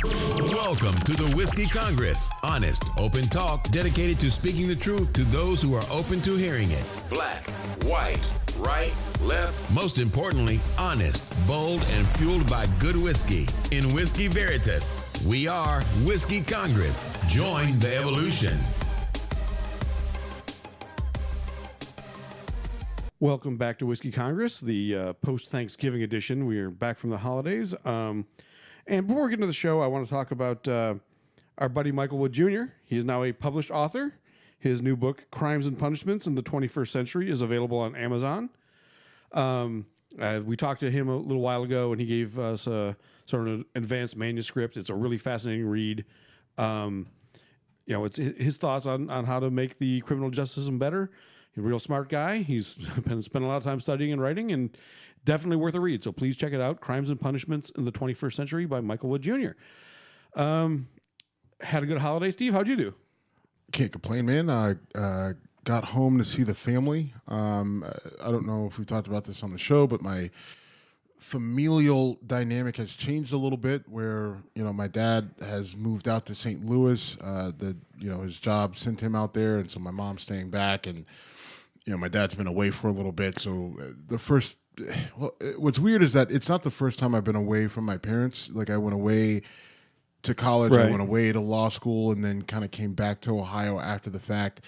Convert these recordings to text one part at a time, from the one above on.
Welcome to the Whiskey Congress. Honest, open talk dedicated to speaking the truth to those who are open to hearing it. Black, white, right, left. Most importantly, honest, bold, and fueled by good whiskey. In Whiskey Veritas, we are Whiskey Congress. Join the evolution. Welcome back to Whiskey Congress, the post-Thanksgiving edition. We are back from the holidays. And before we get into the show, I want to talk about our buddy Michael Wood Jr. He is now a published author. His new book, Crimes and Punishments in the 21st Century, is available on Amazon. We talked to him a little while ago, and he gave us a sort of an advanced manuscript. It's a really fascinating read. It's his thoughts on how to make the criminal justice system better. He's a real smart guy. He's spent a lot of time studying and writing, and definitely worth a read. So please check it out. Crimes and Punishments in the 21st Century by Michael Wood Jr. Had a good holiday, Steve. How'd you do? Can't complain, man. I got home to see the family. I don't know if we talked about this on the show, but my familial dynamic has changed a little bit where, my dad has moved out to St. Louis. His job sent him out there, and so my mom's staying back, and my dad's been away for a little bit. So what's weird is that it's not the first time I've been away from my parents. Like, I went away to college, right. I went away to law school, and then kind of came back to Ohio after the fact.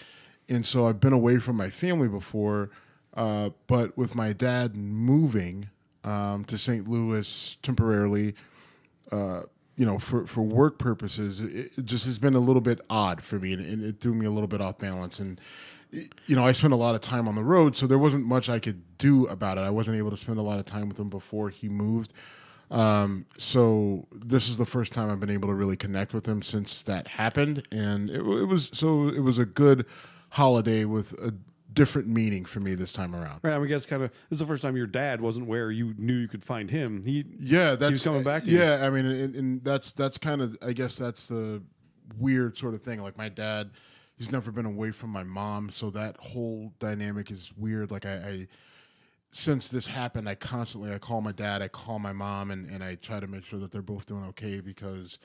And so I've been away from my family before, but with my dad moving to St. Louis temporarily, for work purposes, it just has been a little bit odd for me, and it threw me a little bit off balance. And I spent a lot of time on the road, so there wasn't much I could do about it. I wasn't able to spend a lot of time with him before he moved. So this is the first time I've been able to really connect with him since that happened. And it was a good holiday with a different meaning for me this time around. Right. I guess this is the first time your dad wasn't where you knew you could find him. He was coming back. Yeah. I mean, and that's kind of, I guess that's the weird sort of thing. Like, my dad, he's never been away from my mom, so that whole dynamic is weird. Like, I since this happened, I call my dad, I call my mom, and I try to make sure that they're both doing okay, because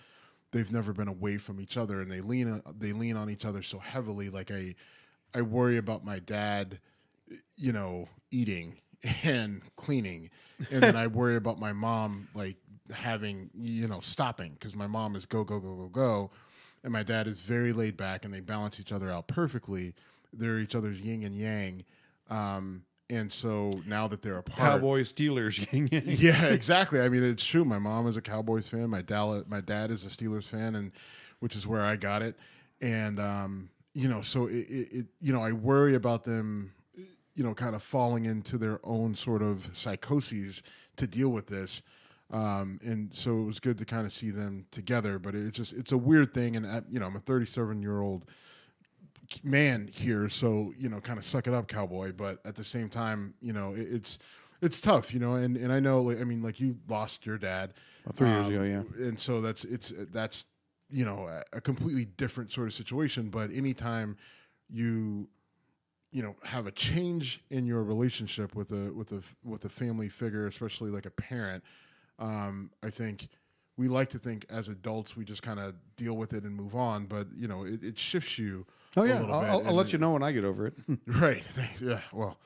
they've never been away from each other, and they lean on each other so heavily. Like, I worry about my dad, eating and cleaning, and then I worry about my mom, like, having, stopping, because my mom is go, go, go, go, go. And my dad is very laid back, and they balance each other out perfectly. They're each other's yin and yang. And so now that they're apart, Cowboys, Steelers, yin yang. Yeah, exactly. I mean, it's true. My mom is a Cowboys fan. My dad is a Steelers fan, and which is where I got it. And so I worry about them, kind of falling into their own sort of psychoses to deal with this. And so it was good to kind of see them together, but it's a weird thing. And I'm a 37-year-old man here, so, kind of suck it up, cowboy. But at the same time, it's tough, and I know, like you lost your dad 3 years ago. Yeah. And so that's a completely different sort of situation. But anytime you have a change in your relationship with a family figure, especially like a parent, I think we like to think as adults we just kind of deal with it and move on, but it shifts you. Oh yeah, I'll let you know when I get over it. Right. Yeah. Well,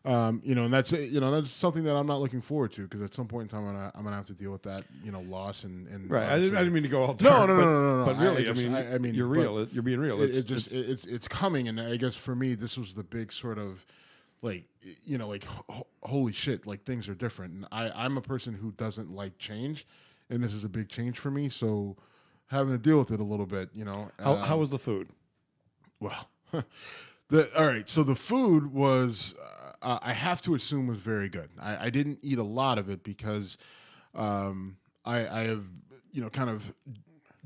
and that's that's something that I'm not looking forward to, because at some point in time I'm gonna have to deal with that loss and right. I didn't mean to go all dark. No. But really, I mean, you're real. You're being real. It's coming, and I guess for me this was the big sort of like holy shit, like things are different, and I'm a person who doesn't like change, and this is a big change for me, so having to deal with it a little bit. How was the food? Well, all right. So the food was, I have to assume, was very good. I didn't eat a lot of it because I have, kind of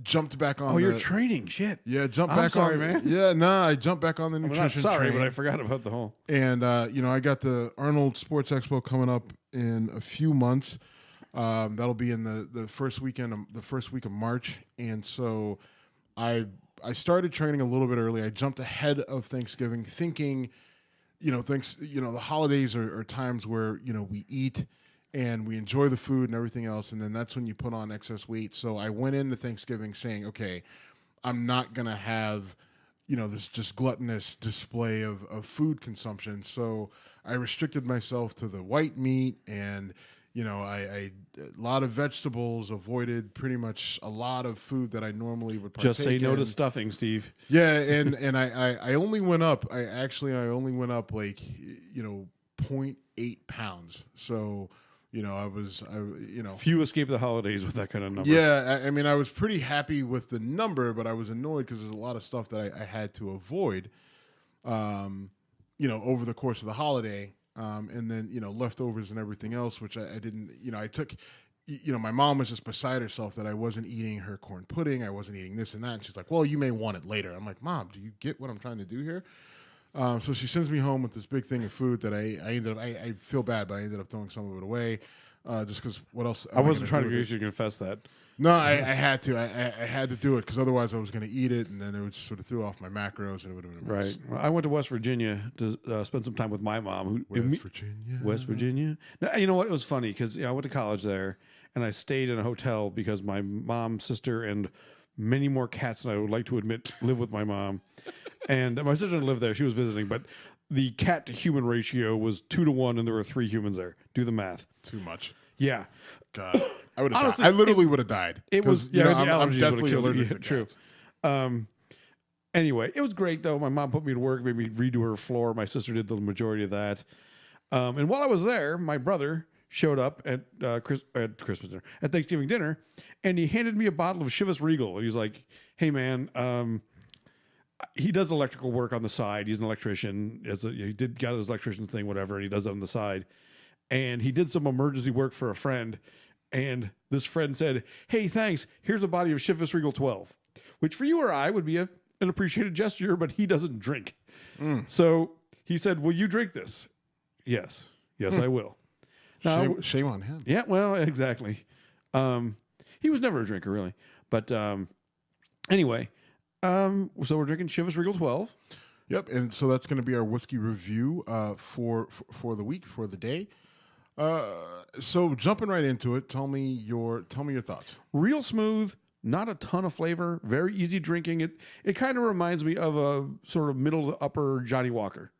jumped back on. Oh, you're training. Shit. Yeah, I'm sorry, man. Yeah, I jumped back on the nutrition sorry, train. but I forgot about the whole. And I got the Arnold Sports Expo coming up in a few months. That'll be in the first week of March, and so I started training a little bit early. I jumped ahead of Thanksgiving, thinking, the holidays are times where we eat and we enjoy the food and everything else. And then that's when you put on excess weight. So I went into Thanksgiving saying, okay, I'm not going to have, this just gluttonous display of food consumption. So I restricted myself to the white meat and, I a lot of vegetables, avoided pretty much a lot of food that I normally would partake Just say no in. to stuffing, Steve. Yeah, and I only went up. I only went up like 0.8 pounds. So Few escape the holidays with that kind of number. Yeah, I mean I was pretty happy with the number, but I was annoyed because there's a lot of stuff that I had to avoid, over the course of the holiday, and then leftovers and everything else, which I didn't. I took. My mom was just beside herself that I wasn't eating her corn pudding. I wasn't eating this and that. And she's like, well, you may want it later. I'm like, Mom, do you get what I'm trying to do here? So she sends me home with this big thing of food that I feel bad, but I ended up throwing some of it away. Just because what else? I wasn't trying to get you to confess that. No, I had to. I had to do it because otherwise I was going to eat it, and then it would sort of throw off my macros, and it would have been a mess. Right. Well, I went to West Virginia to spend some time with my mom. West Virginia. Now, you know what? It was funny because I went to college there, and I stayed in a hotel because my mom, sister, and many more cats than I would like to admit live with my mom. And my sister didn't live there; she was visiting, but the cat to human ratio was 2 to 1, and there were 3 humans there. Do the math. Too much. Yeah. God, I would have. I literally would have died. It was. The I'm allergies definitely would have allergic killed to you. True. Anyway, it was great though. My mom put me to work, made me redo her floor. My sister did the majority of that. And while I was there, my brother showed up at Christmas dinner, at Thanksgiving dinner, and he handed me a bottle of Chivas Regal. And he's like, "Hey man, he does electrical work on the side. He's an electrician. He got his electrician thing, whatever, and he does that on the side. And he did some emergency work for a friend. And this friend said, hey, thanks. Here's a bottle of Chivas Regal 12, which for you or I would be an appreciated gesture, but he doesn't drink. So he said, will you drink this? Yes. Yes, I will. Now, shame on him. Yeah, well, exactly. He was never a drinker, really. But anyway, so we're drinking Chivas Regal 12. Yep, and so that's going to be our whiskey review for the week, for the day. So jumping right into it, tell me your thoughts. Real smooth, not a ton of flavor, very easy drinking. It kind of reminds me of a sort of middle to upper Johnny Walker.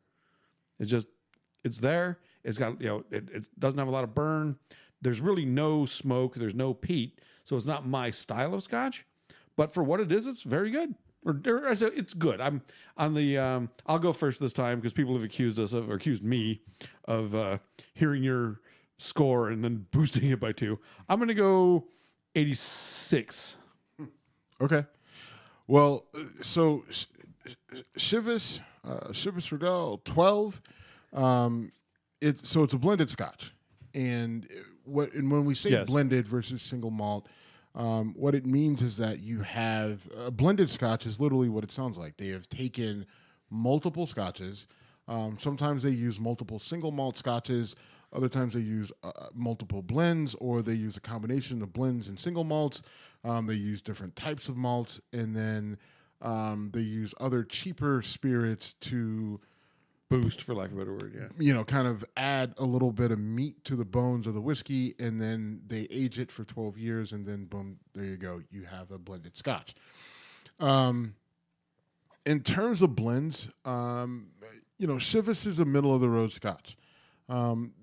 It's there. It's got, it doesn't have a lot of burn. There's really no smoke. There's no peat. So it's not my style of scotch, but for what it is, it's very good. It's good. I'm on the. I'll go first this time because people have accused me of hearing your score and then boosting it by 2. I'm going to go 86. Okay. Well, so Chivas Regal 12. It's a blended scotch, and when we say blended versus single malt. What it means is that you have a blended scotch is literally what it sounds like. They have taken multiple scotches. Sometimes they use multiple single malt scotches. Other times they use multiple blends, or they use a combination of blends and single malts. They use different types of malts, and then they use other cheaper spirits to boost, for lack of a better word, yeah. Kind of add a little bit of meat to the bones of the whiskey, and then they age it for 12 years, and then boom, there you go. You have a blended scotch. In terms of blends, Chivas is a middle-of-the-road scotch.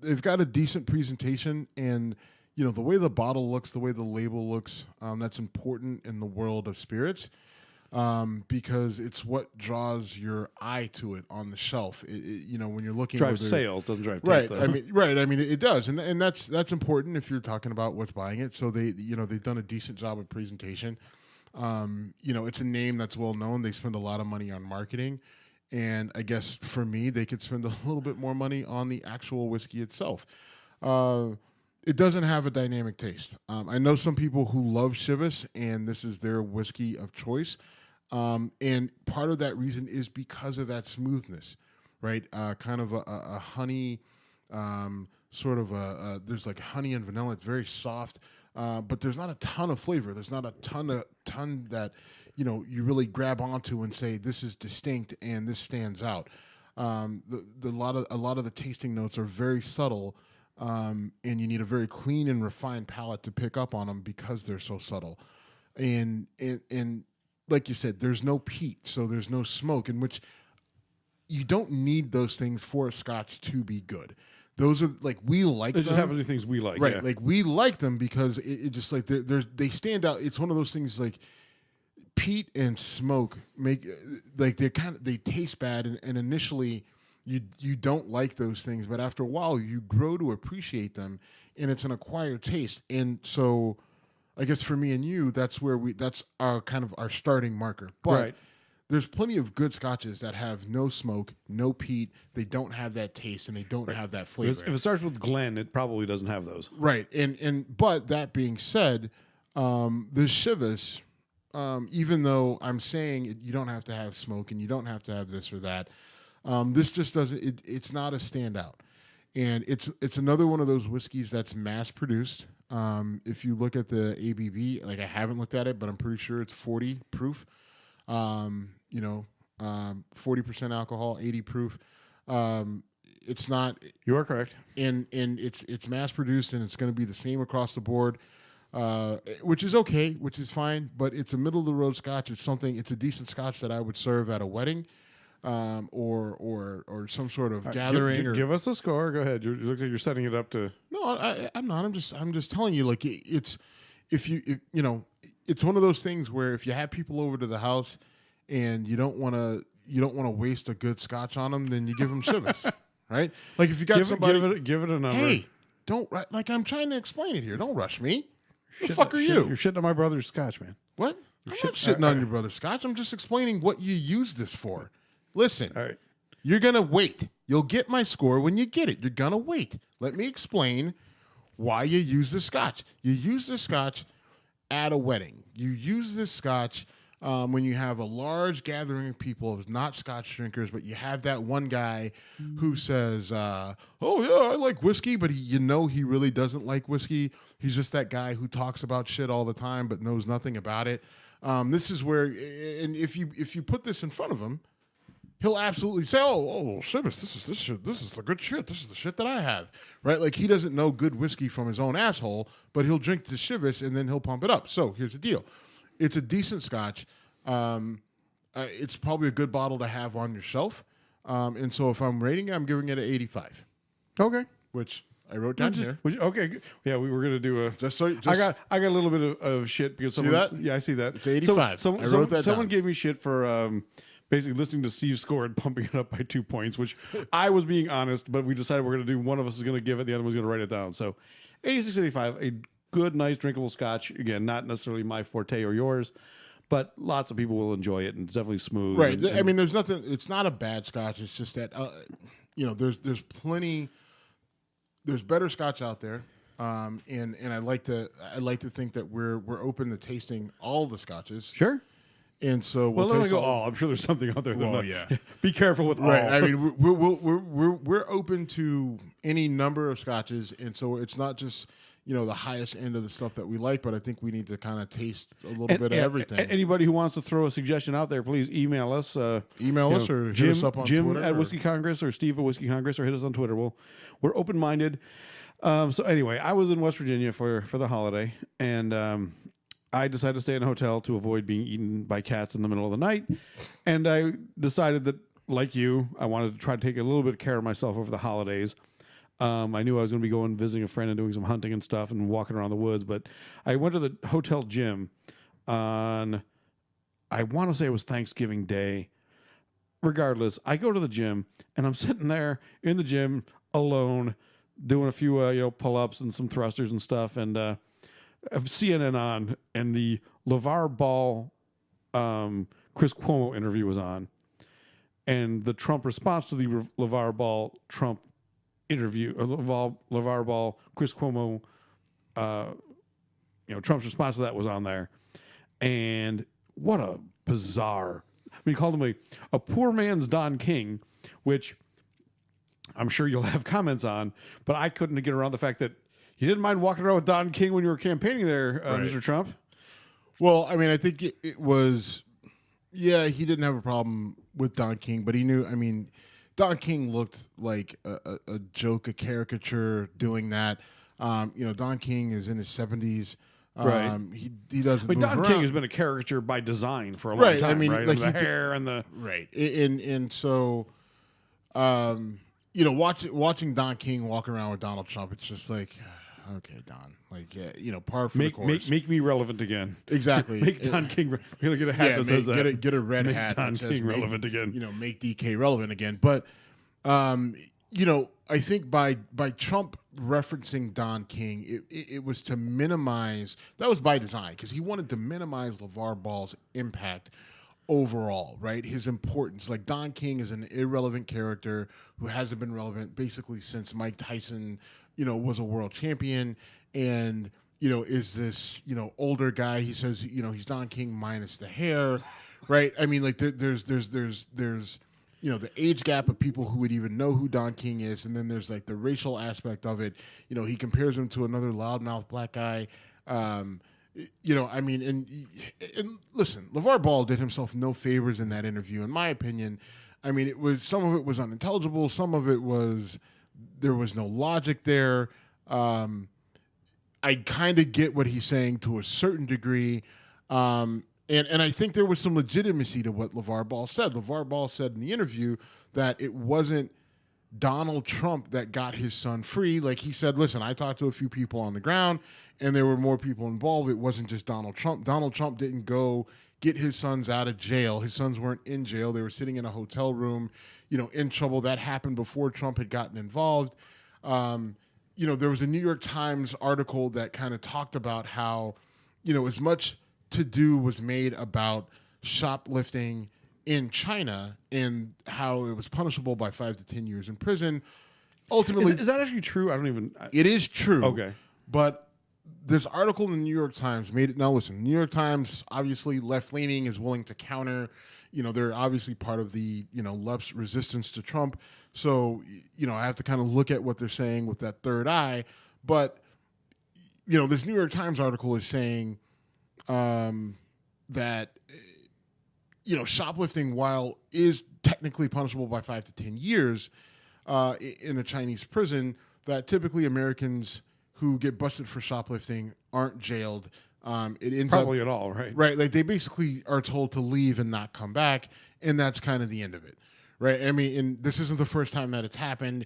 They've got a decent presentation, and, the way the bottle looks, the way the label looks, that's important in the world of spirits. Because it's what draws your eye to it on the shelf. When you're looking, drives sales, doesn't drive taste. Right. I mean, it does, and that's important if you're talking about what's buying it. So they've done a decent job of presentation. It's a name that's well known. They spend a lot of money on marketing, and I guess for me, they could spend a little bit more money on the actual whiskey itself. It doesn't have a dynamic taste. I know some people who love Chivas, and this is their whiskey of choice. And part of that reason is because of that smoothness, right? Kind of a honey, sort of there's like honey and vanilla. It's very soft, but there's not a ton of flavor. There's not a ton that, you really grab onto and say, this is distinct and this stands out. A lot of the tasting notes are very subtle, and you need a very clean and refined palate to pick up on them because they're so subtle. And like you said, there's no peat, so there's no smoke, in which you don't need those things for a Scotch to be good. Those are like, we like It them. just happens to be things we like. Right. Yeah. Like, we like them because it just like they stand out. It's one of those things like peat and smoke make like they taste bad, and initially you don't like those things, but after a while you grow to appreciate them, and it's an acquired taste. And so I guess for me and you, that's our kind of our starting marker. But Right. there's plenty of good Scotches that have no smoke, no peat. They don't have that taste, and they don't have that flavor. If it starts with Glen, it probably doesn't have those. Right. But that being said, the Chivas, even though I'm saying you don't have to have smoke and you don't have to have this or that, this just doesn't. It's not a standout, and it's another one of those whiskeys that's mass produced. If you look at the ABV, like, I haven't looked at it, but I'm pretty sure it's 40 proof. 40% alcohol, 80 proof. It's not. You are correct. And it's mass produced, and it's going to be the same across the board, which is okay, which is fine. But it's a middle of the road Scotch. It's a decent Scotch that I would serve at a wedding, or some sort of gathering. Give us a score. Go ahead. It looks like you're setting it up to. No, I'm not. I'm just telling you. Like, it's one of those things where if you have people over to the house and you don't want to waste a good Scotch on them, then you give them Chivas, right? Like, if you got somebody, give it a number. hey, don't, like, I'm trying to explain it here. Don't rush me. The fuck are you? You're shitting on my brother's Scotch, man. What? I'm not shitting on your brother's Scotch. I'm just explaining what you use this for. Listen, All right. you're gonna wait. You'll get my score when you get it. You're gonna wait. Let me explain why you use the Scotch. You use the Scotch at a wedding. You use this Scotch when you have a large gathering of people of not Scotch drinkers, but you have that one guy who says, oh, yeah, I like whiskey, but he really doesn't like whiskey. He's just that guy who talks about shit all the time but knows nothing about it. This is where, and if you put this in front of him, he'll absolutely say, "Oh, Chivas, this is the good shit. This is the shit that I have." Right? Like, he doesn't know good whiskey from his own asshole, but he'll drink the Chivas and then he'll pump it up. So here's the deal: it's a decent Scotch. It's probably a good bottle to have on your shelf. And so if I'm rating it, I'm giving it an 85, Okay. which I wrote down here. Okay. Yeah, we were gonna do a. Just so I got a little bit of shit because someone. that? Yeah, I see that. It's 85. I wrote that Someone down. gave me shit for basically listening to Steve's score and pumping it up by 2 points, which I was being honest, but we decided we're gonna do. One of us is gonna give it, the other one's gonna write it down. So, 86, 85, a good, nice, drinkable Scotch. Again, not necessarily my forte or yours, but lots of people will enjoy it, and it's definitely smooth. Right. And I mean, there's nothing. It's not a bad Scotch. It's just that there's plenty. There's better Scotch out there, and I like to think that we're open to tasting all the Scotches. Sure. And so Well, let me taste go all. all. I'm sure there's something out there. That Well, yeah. Be careful with Right. all. I mean, we're open to any number of Scotches, and so it's not just the highest end of the stuff that we like, but I think we need to kind of taste a little bit of everything. Anybody who wants to throw a suggestion out there, please email us. Email us or Jim, hit us up on Jim Twitter. at or- Whiskey Congress or Steve at Whiskey Congress, or hit us on Twitter. We're open minded. So anyway, I was in West Virginia for the holiday, and I decided to stay in a hotel to avoid being eaten by cats in the middle of the night. And I decided that, like you, I wanted to try to take a little bit of care of myself over the holidays. I knew I was going to be going visiting a friend and doing some hunting and stuff and walking around the woods, but I went to the hotel gym on, I want to say it was Thanksgiving Day. Regardless, I go to the gym and I'm sitting there in the gym alone doing a few pull-ups and some thrusters and stuff, and I have CNN on, and the LeVar Ball Chris Cuomo interview was on, and the Trump response to the LeVar Ball Trump interview, or LeVar Ball Chris Cuomo, Trump's response to that was on there, and what a bizarre. I mean, he called him a poor man's Don King, which I'm sure you'll have comments on, but I couldn't get around the fact that you didn't mind walking around with Don King when you were campaigning there, Right. Mr. Trump. Well, I mean, I think it was, he didn't have a problem with Don King, but he knew, I mean, Don King looked like a joke, a caricature doing that. Don King is in his 70s. Right. He doesn't. But move Don around. King has been a caricature by design for a long Right, I time, mean, right? like, And the hair and the right, and so, watching Don King walk around with Donald Trump, it's just like, okay, Don, like, par for the course. make me relevant again. Exactly. Make Don King. We're gonna get a hat that says that. Get a red Make hat Don that says King relevant again. Make DK relevant again. But I think by Trump referencing Don King, it was to minimize. That was by design because he wanted to minimize LeVar Ball's impact overall, right? His importance. Like, Don King is an irrelevant character who hasn't been relevant basically since Mike Tyson, was a world champion, and is this older guy. He says he's Don King minus the hair, right? I mean, like, there's the age gap of people who would even know who Don King is, and then there's like the racial aspect of it. He compares him to another loudmouth black guy. I mean, and listen, LeVar Ball did himself no favors in that interview, in my opinion. I mean, some of it was unintelligible, some of it was there was no logic there. I kind of get what he's saying to a certain degree. And I think there was some legitimacy to what LeVar Ball said. LeVar Ball said in the interview that it wasn't Donald Trump that got his son free. Like, he said, listen, I talked to a few people on the ground, and there were more people involved. It wasn't just Donald Trump. Donald Trump didn't go get his sons out of jail. His sons weren't in jail. They were sitting in a hotel room, in trouble. That happened before Trump had gotten involved. There was a New York Times article that kind of talked about how, as much to-do was made about shoplifting in China and how it was punishable by 5 to 10 years in prison. Ultimately, is that actually true? I don't even. It is true. Okay. But this article in the New York Times made it. Now, listen, New York Times, obviously left-leaning, is willing to counter. They're obviously part of the, left's resistance to Trump. So, I have to kind of look at what they're saying with that third eye. But, this New York Times article is saying that, shoplifting, while is technically punishable by 5 to 10 years in a Chinese prison, that typically Americans who get busted for shoplifting aren't jailed. It ends Probably up, at all, right? Right. Like, they basically are told to leave and not come back, and that's kind of the end of it. Right. I mean, and this isn't the first time that it's happened.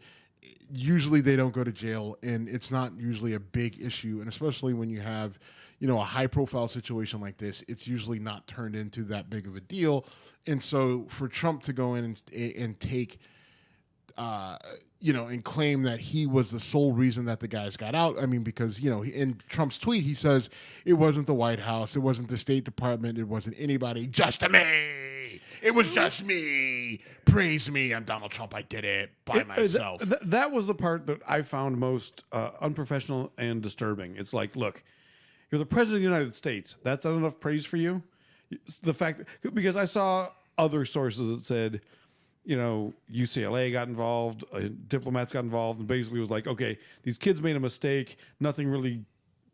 Usually they don't go to jail, and it's not usually a big issue. And especially when you have, a high profile situation like this, it's usually not turned into that big of a deal. And so for Trump to go in and take, and claim that he was the sole reason that the guys got out. I mean, because, in Trump's tweet, he says it wasn't the White House, it wasn't the State Department, it wasn't anybody, just me. It was just me. Praise me. I'm Donald Trump. I did it by myself. That was the part that I found most unprofessional and disturbing. It's like, look, you're the president of the United States. That's not enough praise for you? The fact that, because I saw other sources that said, UCLA got involved, diplomats got involved, and basically was like, okay, these kids made a mistake. Nothing really,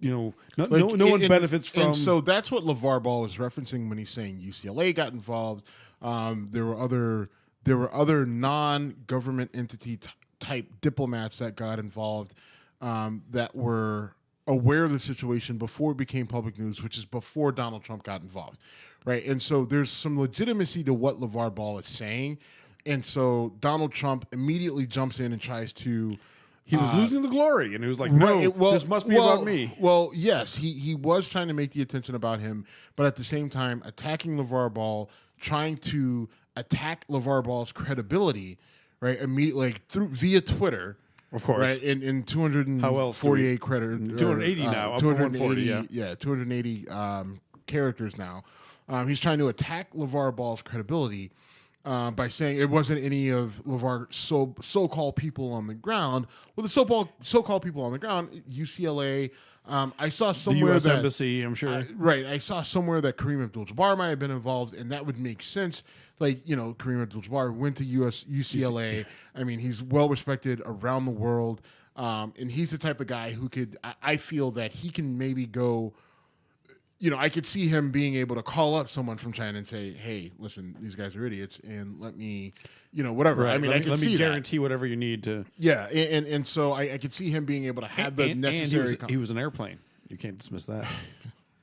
no one benefits from. And so that's what LeVar Ball was referencing when he's saying UCLA got involved. There were other non-government entity type diplomats that got involved that were aware of the situation before it became public news, which is before Donald Trump got involved, right? And so there's some legitimacy to what LeVar Ball is saying. And so Donald Trump immediately jumps in and tries to... He was losing the glory, and he was like, no, this must be about me. Well, yes, he was trying to make the attention about him, but at the same time, attacking LeVar Ball, trying to attack LeVar Ball's credibility, right, immediately, like, via Twitter... Of course. Right, in 248 credit. 280 now, up 280, 140, yeah, 280 characters now. He's trying to attack LeVar Ball's credibility by saying it wasn't any of LeVar's so-called people on the ground. Well, the so-called people on the ground, UCLA. I saw somewhere the U.S. that Embassy, I'm sure. I saw somewhere that Kareem Abdul-Jabbar might have been involved, and that would make sense. Like, Kareem Abdul-Jabbar went to UCLA. I mean, he's well respected around the world, and he's the type of guy who could. I feel that he can maybe go I could see him being able to call up someone from China and say, "Hey, listen, these guys are idiots, and let me, whatever." Right. I mean, let me see guarantee whatever you need to. Yeah, and so I could see him being able to have the necessary. And he was an airplane. You can't dismiss that.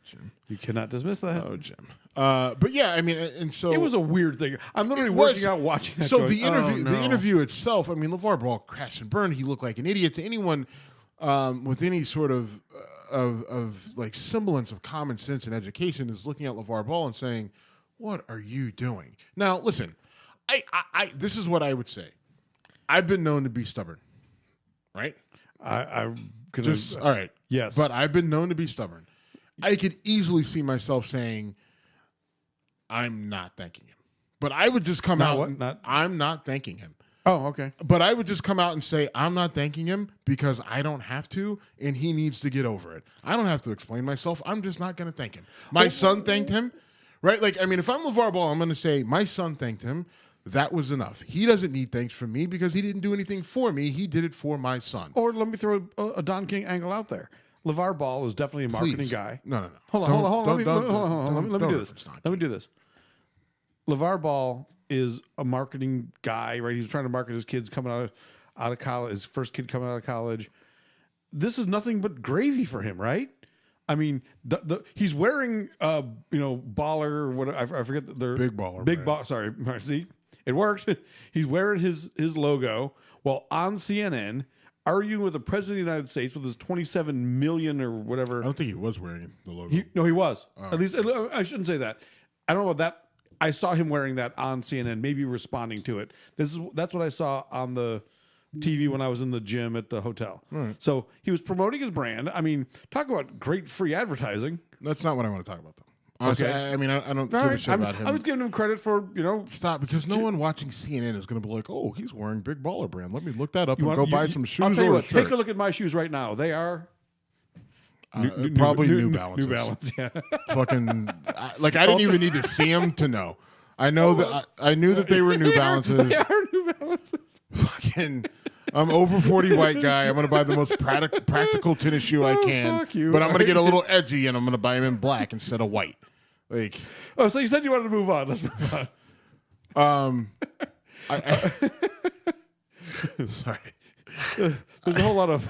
Jim. You cannot dismiss that. Oh, Jim. But yeah, I mean, and so it was a weird thing. I'm literally working out watching that. So going, the interview itself. I mean, LeVar Ball crashed and burned. He looked like an idiot to anyone with any sort of like semblance of common sense and education is looking at LeVar Ball and saying, "What are you doing?" Now, listen, I this is what I would say. I've been known to be stubborn, right? I'm gonna Just all right, yes, but I've been known to be stubborn. I could easily see myself saying, "I'm not thanking him," but I would just come out. I'm not thanking him. Oh, okay. But I would just come out and say, I'm not thanking him because I don't have to, and he needs to get over it. I don't have to explain myself. I'm just not going to thank him. My son thanked him, right? Like, I mean, if I'm LeVar Ball, I'm going to say, my son thanked him. That was enough. He doesn't need thanks from me because he didn't do anything for me. He did it for my son. Or let me throw a Don King angle out there. LeVar Ball is definitely a marketing guy. No. Hold on. Let me do this. Let me do this. LeVar Ball is a marketing guy, right? He's trying to market his kids coming out of college, his first kid coming out of college. This is nothing but gravy for him, right? I mean, he's wearing, baller, what I forget the Big Baller. Big Baller. Sorry, see, it worked. He's wearing his logo while on CNN arguing with the president of the United States with his 27 million or whatever. I don't think he was wearing the logo. He was. At least I shouldn't say that. I don't know about that. I saw him wearing that on CNN, maybe responding to it. That's what I saw on the TV when I was in the gym at the hotel. Right. So he was promoting his brand. I mean, talk about great free advertising. That's not what I want to talk about, though. Honestly, Okay. I mean, I don't give a shit about him. I was giving him credit for, Stop, because no one watching CNN is going to be like, oh, he's wearing Big Baller brand. Let me look that up and go buy some shoes. I'll tell you or what, a shirt. take a look at my shoes right now. They are probably New Balances. New Balance, yeah. Fucking, I didn't even need to see them to know. I know that I knew that they were New Balances. They are New Balances. Fucking, I'm over 40 white guy. I'm going to buy the most practical tennis shoe I can. Fuck you. But I'm going to get a little edgy and I'm going to buy them in black instead of white. Like, oh, so you said you wanted to move on. Let's move on. Sorry. There's a whole lot of.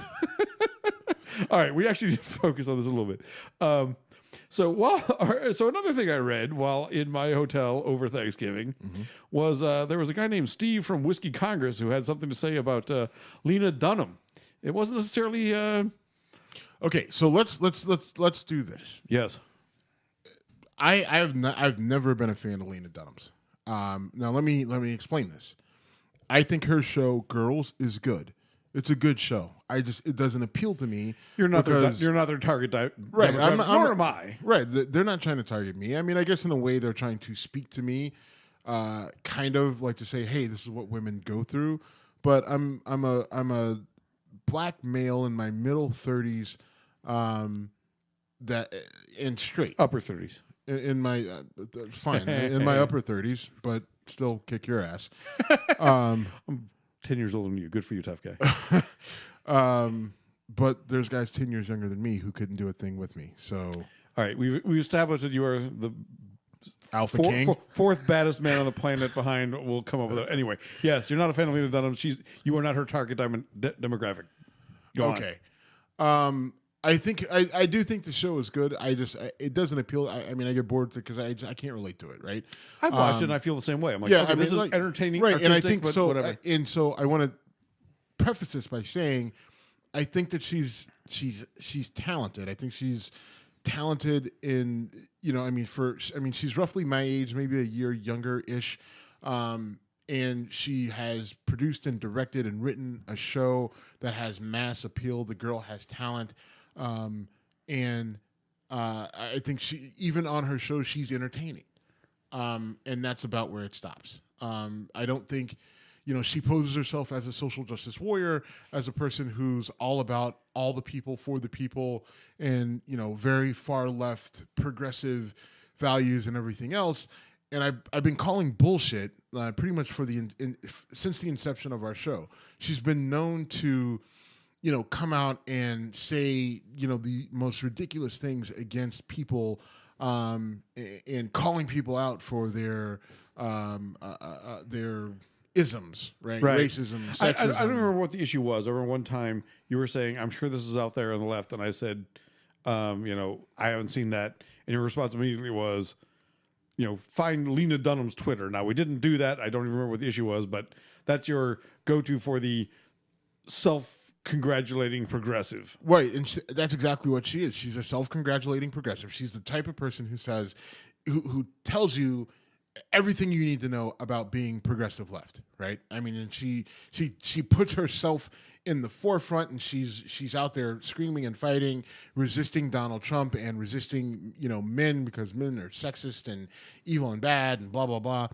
All right, we actually need to focus on this a little bit. So another thing I read while in my hotel over Thanksgiving was there was a guy named Steve from Whiskey Congress who had something to say about Lena Dunham. It wasn't necessarily. Okay, so let's do this. Yes. I've never been a fan of Lena Dunham's. Now let me explain this. I think her show Girls is good. It's a good show. It doesn't appeal to me. You're not their target, right? Nor am I. Right. They're not trying to target me. I mean, I guess in a way they're trying to speak to me, kind of like to say, "Hey, this is what women go through." But I'm a black male in my middle 30s, that and straight Upper 30s. in my fine in my upper 30s, but still kick your ass. I'm 10 years older than you. Good for you, tough guy. But there's guys 10 years younger than me who couldn't do a thing with me. So, all right, we established that you are the Alpha King, fourth baddest man on the planet. Behind, we'll come up with it anyway. Yes, you're not a fan of Lena Dunham. You are not her target demographic. Go on. I do think the show is good. It doesn't appeal. I mean, I get bored because I can't relate to it. Right? I've watched it and I feel the same way. I'm like, yeah, okay, this is entertaining, right? And I think but so. Whatever. And so I want to preface this by saying, I think that she's talented. I think she's talented in she's roughly my age, maybe a year younger-ish. And she has produced and directed and written a show that has mass appeal. The girl has talent. And I think she, even on her show, she's entertaining. And that's about where it stops. I don't think, she poses herself as a social justice warrior, as a person who's all about all the people for the people and, very far left progressive values and everything else. And I've been calling bullshit pretty much for since the inception of our show. She's been known to, come out and say, the most ridiculous things against people, and calling people out for their isms, right? Racism, sexism. I don't remember what the issue was. I remember one time you were saying, I'm sure this is out there on the left. And I said, I haven't seen that. And your response immediately was, find Lena Dunham's Twitter. Now, we didn't do that. I don't even remember what the issue was, but that's your go-to for the self-congratulating progressive. Right, and that's exactly what she is. She's a self-congratulating progressive. She's the type of person who says, who tells you everything you need to know about being progressive left, right? I mean, and she puts herself in the forefront, and she's out there screaming and fighting, resisting Donald Trump and resisting, men, because men are sexist and evil and bad and blah blah blah.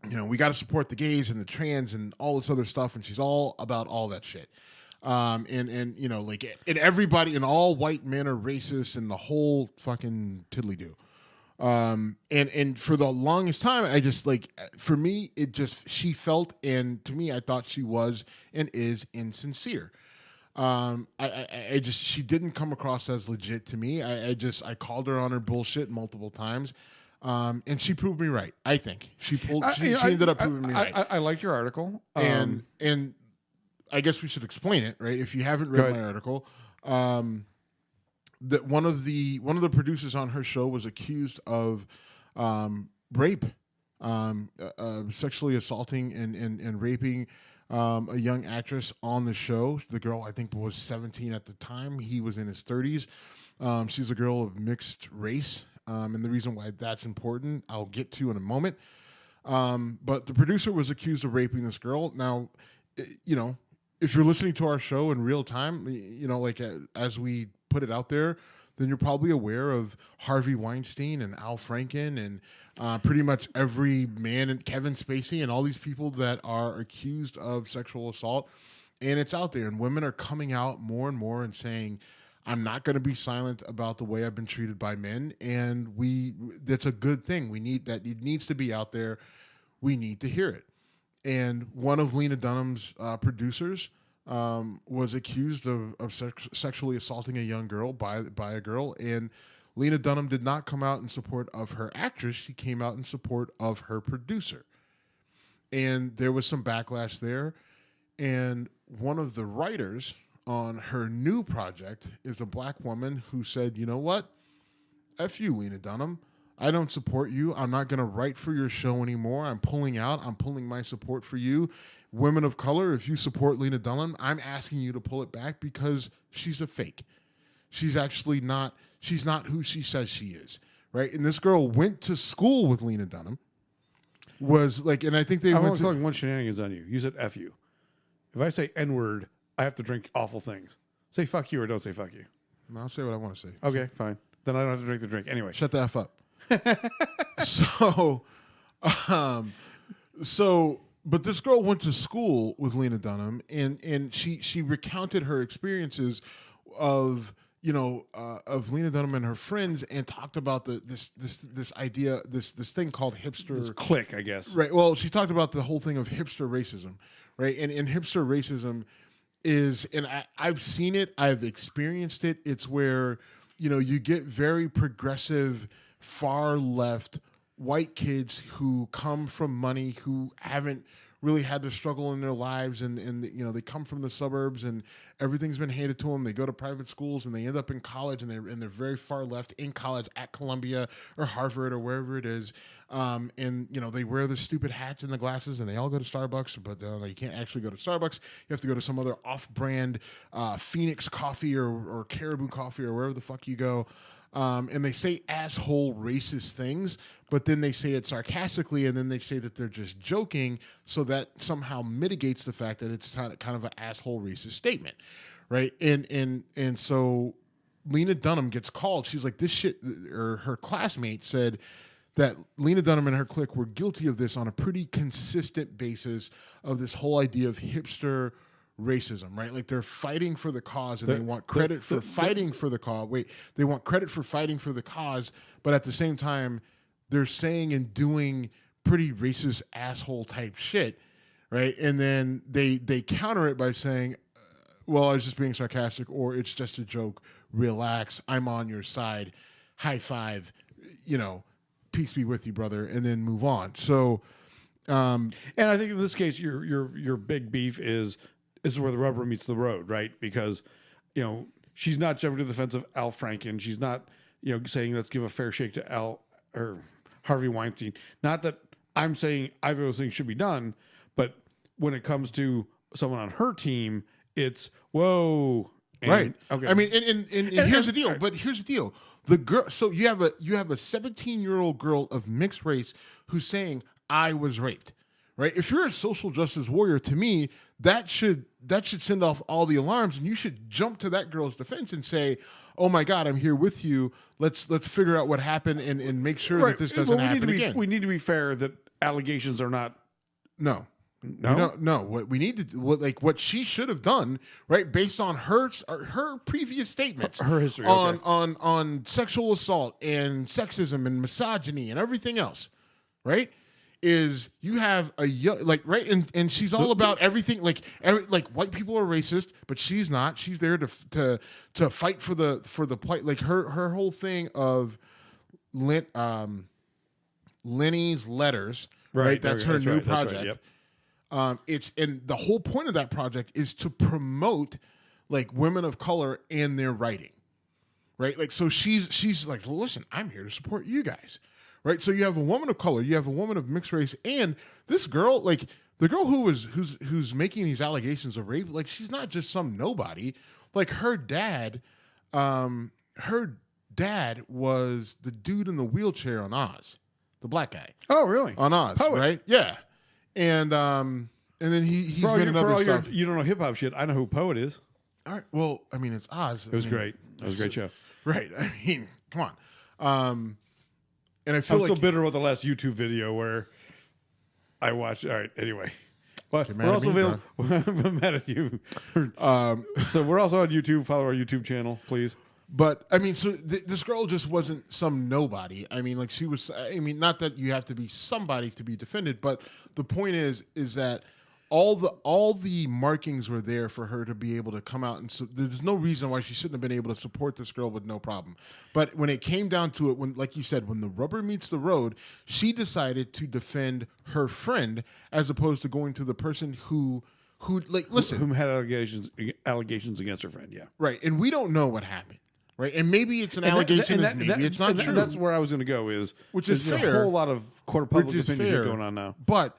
We got to support the gays and the trans and all this other stuff, and she's all about all that shit. And everybody and all white men are racist and the whole fucking tiddly do. And for the longest time, I just for me, she felt, and to me, I thought she was and is insincere. She didn't come across as legit to me. I called her on her bullshit multiple times. And she proved me right. I think she ended up proving me right. I liked your article. And I guess we should explain it, right? If you haven't read my article, that one of the producers on her show was accused of rape, sexually assaulting and raping a young actress on the show. The girl, I think, was 17 at the time. He was in his 30s. She's a girl of mixed race, and the reason why that's important, I'll get to in a moment. But the producer was accused of raping this girl. Now, if you're listening to our show in real time, as we put it out there, then you're probably aware of Harvey Weinstein and Al Franken and pretty much every man, and Kevin Spacey and all these people that are accused of sexual assault. And it's out there, and women are coming out more and more and saying, I'm not going to be silent about the way I've been treated by men. And that's a good thing. We need that. It needs to be out there. We need to hear it. And one of Lena Dunham's producers was accused of sexually assaulting a young girl by a girl, and Lena Dunham did not come out in support of her actress. She came out in support of her producer, and there was some backlash there. And one of the writers on her new project is a black woman who said, you know what? F you, Lena Dunham. I don't support you. I'm not going to write for your show anymore. I'm pulling out. I'm pulling my support for you. Women of color, if you support Lena Dunham, I'm asking you to pull it back because she's a fake. She's actually not, she's not who she says she is, right? And this girl went to school with Lena Dunham, and I think they went to... calling one shenanigans on you. You said F you. If I say N-word, I have to drink awful things. Say fuck you or don't say fuck you. No, I'll say what I want to say. Okay, fine. Then I don't have to drink the drink. Anyway. Shut the F up. But this girl went to school with Lena Dunham, and she recounted her experiences of Lena Dunham and her friends, and talked about this idea, this thing called hipster, this clique, I guess. Right. Well, she talked about the whole thing of hipster racism, right? And hipster racism is, and I've seen it, I've experienced it. It's where you get very progressive, far left white kids who come from money, who haven't really had to struggle in their lives, and they come from the suburbs and everything's been handed to them. They go to private schools and they end up in college, and they're very far left in college at Columbia or Harvard or wherever it is. And they wear the stupid hats and the glasses, and they all go to Starbucks, but you can't actually go to Starbucks. You have to go to some other off-brand Phoenix coffee or Caribou coffee or wherever the fuck you go. And they say asshole racist things, but then they say it sarcastically, and then they say that they're just joking, so that somehow mitigates the fact that it's kind of an asshole racist statement, right? And so Lena Dunham gets called. She's like, this shit, or her classmate said that Lena Dunham and her clique were guilty of this on a pretty consistent basis, of this whole idea of hipster racism, right? Like, they're fighting for the cause, and they want credit for fighting for the cause. They want credit for fighting for the cause, but at the same time, they're saying and doing pretty racist asshole type shit, right? And then they counter it by saying, well, I was just being sarcastic, or it's just a joke. Relax. I'm on your side. High five. Peace be with you, brother, and then move on. So, and I think in this case, your big beef is where the rubber meets the road, right? Because she's not jumping to the defense of Al Franken. She's not saying let's give a fair shake to Al or Harvey Weinstein. Not that I'm saying either of those things should be done, but when it comes to someone on her team, it's whoa. Right. Okay. I mean, and here's the deal. Right. But here's the deal. The girl. So you have a 17-year-old girl of mixed race who's saying I was raped. Right. If you're a social justice warrior, to me, that should send off all the alarms, and you should jump to that girl's defense and say, "Oh my God, I'm here with you. Let's figure out what happened and make sure that this doesn't happen again." We need to be fair that allegations are not. No. What we need to what she should have done, right, based on her previous statements, her history on sexual assault and sexism and misogyny and everything else, right, is you have a young, right, and she's all about everything, like white people are racist, but she's not. She's there to fight for the plight, like her whole thing of Lenny's letters, right? That's her new project. Yep. And the whole point of that project is to promote like women of color and their writing, right? Like, so she's like, listen, I'm here to support you guys, right? So you have a woman of color, you have a woman of mixed race, and this girl, like the girl who's making these allegations of rape, like she's not just some nobody. Like her dad was the dude in the wheelchair on Oz, the black guy. Oh, really? On Oz, Poet. right? Yeah. And then he's been in other stuff. You don't know hip hop shit. I know who Poet is. All right. Well, I mean, it's Oz. It was great. It was a great show. Right. I mean, come on. And I feel I'm still bitter about the last YouTube video where I watched. All right. Anyway, but we're also available. I'm mad at you. So we're also on YouTube. Follow our YouTube channel, please. But I methe this girl just wasn't some nobody. I mean, like she was. I mean, not that you have to be somebody to be defended, but the point is that all the markings were there for her to be able to come out, and so there's no reason why she shouldn't have been able to support this girl with no problem. But when it came down to it, when, like you said, when the rubber meets the road, she decided to defend her friend as opposed to going to the person who like listen, whom had allegations against her friend. Yeah, right. And we don't know what happened. Right, and maybe it's an allegation, maybe it's not true. That's where I was going to go. Which is fair. A whole lot of court of public opinion shit going on now. But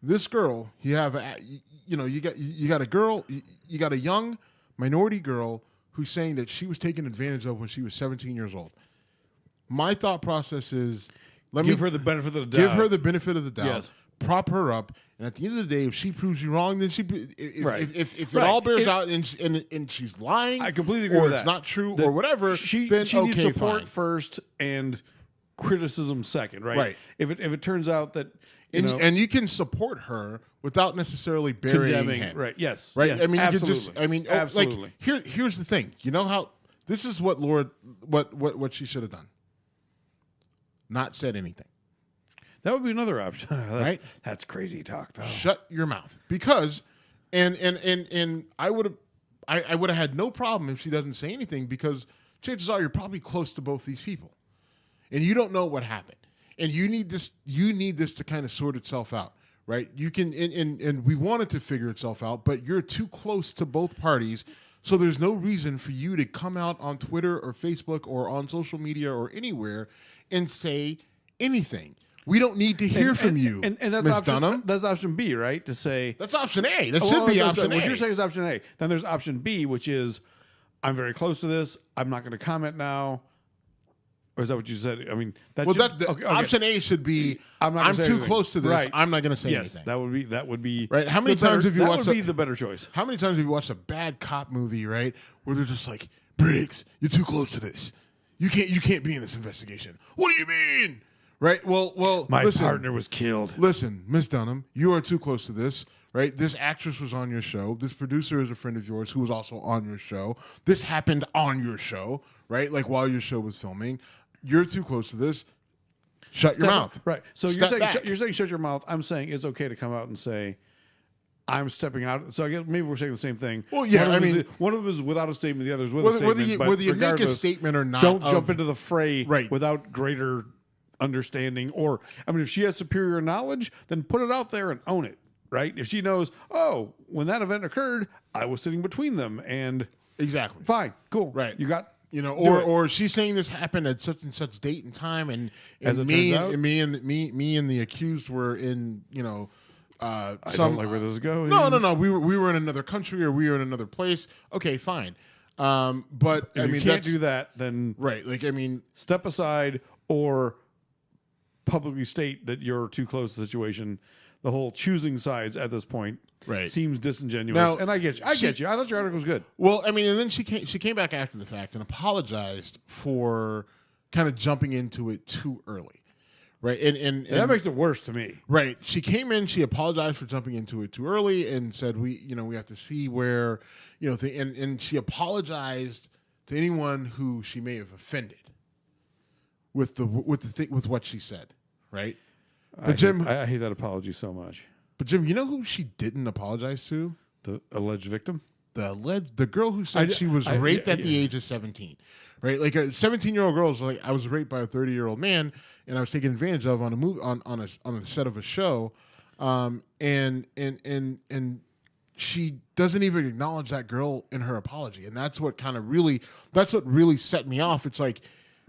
this girl, you got a girl, you got a young minority girl who's saying that she was taken advantage of when she was 17 years old. My thought process is, give her the benefit of the doubt. Give her the benefit of the doubt. Yes. Prop her up, and at the end of the day, if she proves you wrong, then if it all bears out and she's lying, I completely agree with that. Or it's not true, or whatever, she then needs support fine. first and criticism second, right? Right. If it turns out that and you can support her without necessarily burying him, right? Yes, right. Yes, I mean, absolutely. you could just, I mean, absolutely. Like here's the thing. You know how this is what what she should have done. Not said anything. That would be another option, right? That's crazy talk, though. Shut your mouth, because, and I would have had no problem if she doesn't say anything, because chances are you're probably close to both these people, and you don't know what happened, and you need this to kind of sort itself out, right? You can, and we want it to figure itself out, but you're too close to both parties, so there's no reason for you to come out on Twitter or Facebook or on social media or anywhere and say anything. We don't need to hear from you, and that's Ms. Dunham. That's option B, right? To say that's option A. That should be option A. What you're saying is option A. Then there's option B, which is I'm very close to this. I'm not going to comment now. Or is that what you said? I mean, option A should be I'm too close to this. Right. I'm not going to say anything. That would be right. How many times have you watched? That would be the better choice. How many times have you watched a bad cop movie, right, where they're just like, Briggs, you're too close to this. You can't be in this investigation. What do you mean? Right. Well. My partner was killed. Listen, Miss Dunham, you are too close to this. Right. This actress was on your show. This producer is a friend of yours who was also on your show. This happened on your show. Right. Like while your show was filming. You're too close to this. Shut your mouth. Right. So you're saying shut your mouth. I'm saying it's okay to come out and say I'm stepping out. So I guess maybe we're saying the same thing. Well, yeah, one of them is without a statement, the other is with a whether, statement. whether you, but whether you make a regardless, statement or not, don't jump into the fray Right. without greater understanding. Or, I mean, if she has superior knowledge, then put it out there and own it, right? If she knows, oh, when that event occurred, I was sitting between them, and exactly fine, cool, Right. You got, or she's saying this happened at such and such date and time, and As it me turns out- and me and the accused were in I don't like where this is going. No. We were in another country or we were in another place. Okay, fine. But If I you mean, can't do that, then right. Like, I mean, step aside or publicly state that you're too close to the situation. The whole choosing sides at this point Right. seems disingenuous. Now, and I get you. I thought your article was good. well, I mean, and then she came back after the fact and apologized for kind of jumping into it too early, right? And That makes it worse to me. right. She came in, she apologized for jumping into it too early, and said we have to see where and she apologized to anyone who she may have offended with what she said, right? But Jim, I hate that apology so much. But Jim, you know who she didn't apologize to? The alleged victim. The girl who said she was raped at the age of 17, right? Like a 17-year-old girl is like, I was raped by a 30-year-old man, and I was taken advantage of on a movie on a set of a show, and she doesn't even acknowledge that girl in her apology, and that's what really set me off. It's like,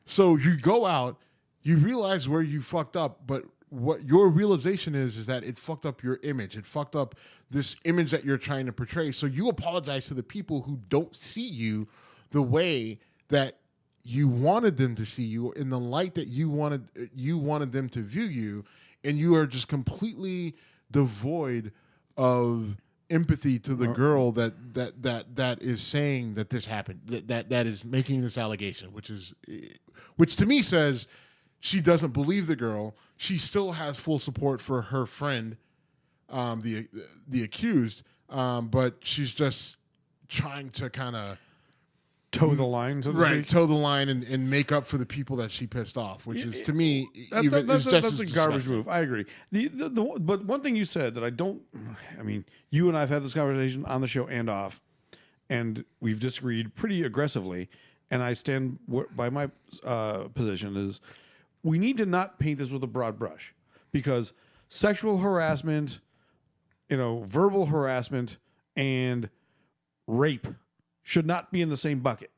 so you go out, you realize where you fucked up, but what your realization is that it fucked up your image. It fucked up this image that you're trying to portray. So you apologize to the people who don't see you the way that you wanted them to see you, in the light that you wanted them to view you, and you are just completely devoid of empathy to the girl that is saying that this happened, that is making this allegation, which to me says she doesn't believe the girl. She still has full support for her friend, the accused, but she's just trying to kind of Toe the line, so to speak. toe the line and make up for the people that she pissed off, which is, to me, That's just a as garbage disgusting. move. I agree. But one thing you said that I mean, you and I have had this conversation on the show and off, and we've disagreed pretty aggressively, and I stand by my position is we need to not paint this with a broad brush, because sexual harassment, verbal harassment, and rape should not be in the same bucket.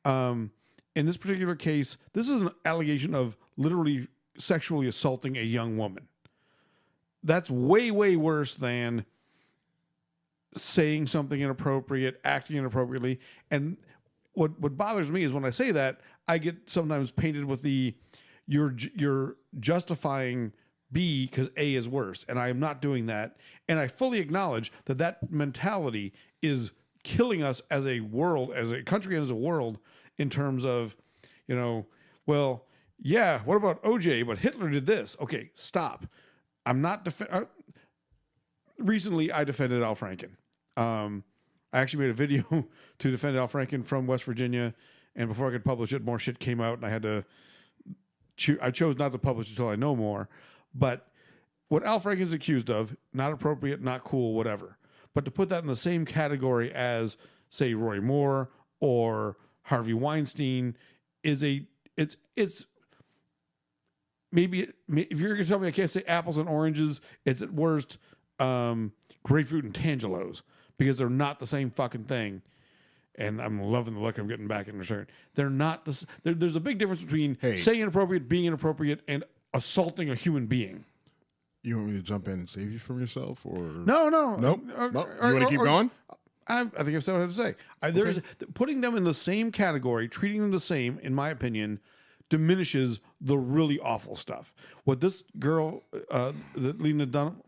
In this particular case, this is an allegation of literally sexually assaulting a young woman. That's way, way worse than saying something inappropriate, acting inappropriately. And what bothers me is when I say that, I get sometimes painted with you're justifying B because A is worse. And I am not doing that. And I fully acknowledge that mentality is killing us as a world, as a country, and as a world, in terms of, well, yeah, what about OJ? But Hitler did this. Okay, stop. I'm not recently I defended Al Franken. I actually made a video to defend Al Franken from West Virginia, and before I could publish it, more shit came out, and I had to. I chose not to publish until I know more. But what Al Franken is accused of, not appropriate, not cool, whatever. But to put that in the same category as, say, Roy Moore or Harvey Weinstein is it's maybe if you're going to tell me I can't say apples and oranges, it's at worst grapefruit and tangelos, because they're not the same fucking thing. And I'm loving the look I'm getting back in return. They're not there's a big difference between saying inappropriate, being inappropriate, and assaulting a human being. You want me to jump in and save you from yourself, or No. Nope. You want to keep going? I think I've said what I had to say. There's putting them in the same category, treating them the same, in my opinion, diminishes the really awful stuff. What this girl, that Lena Dunham.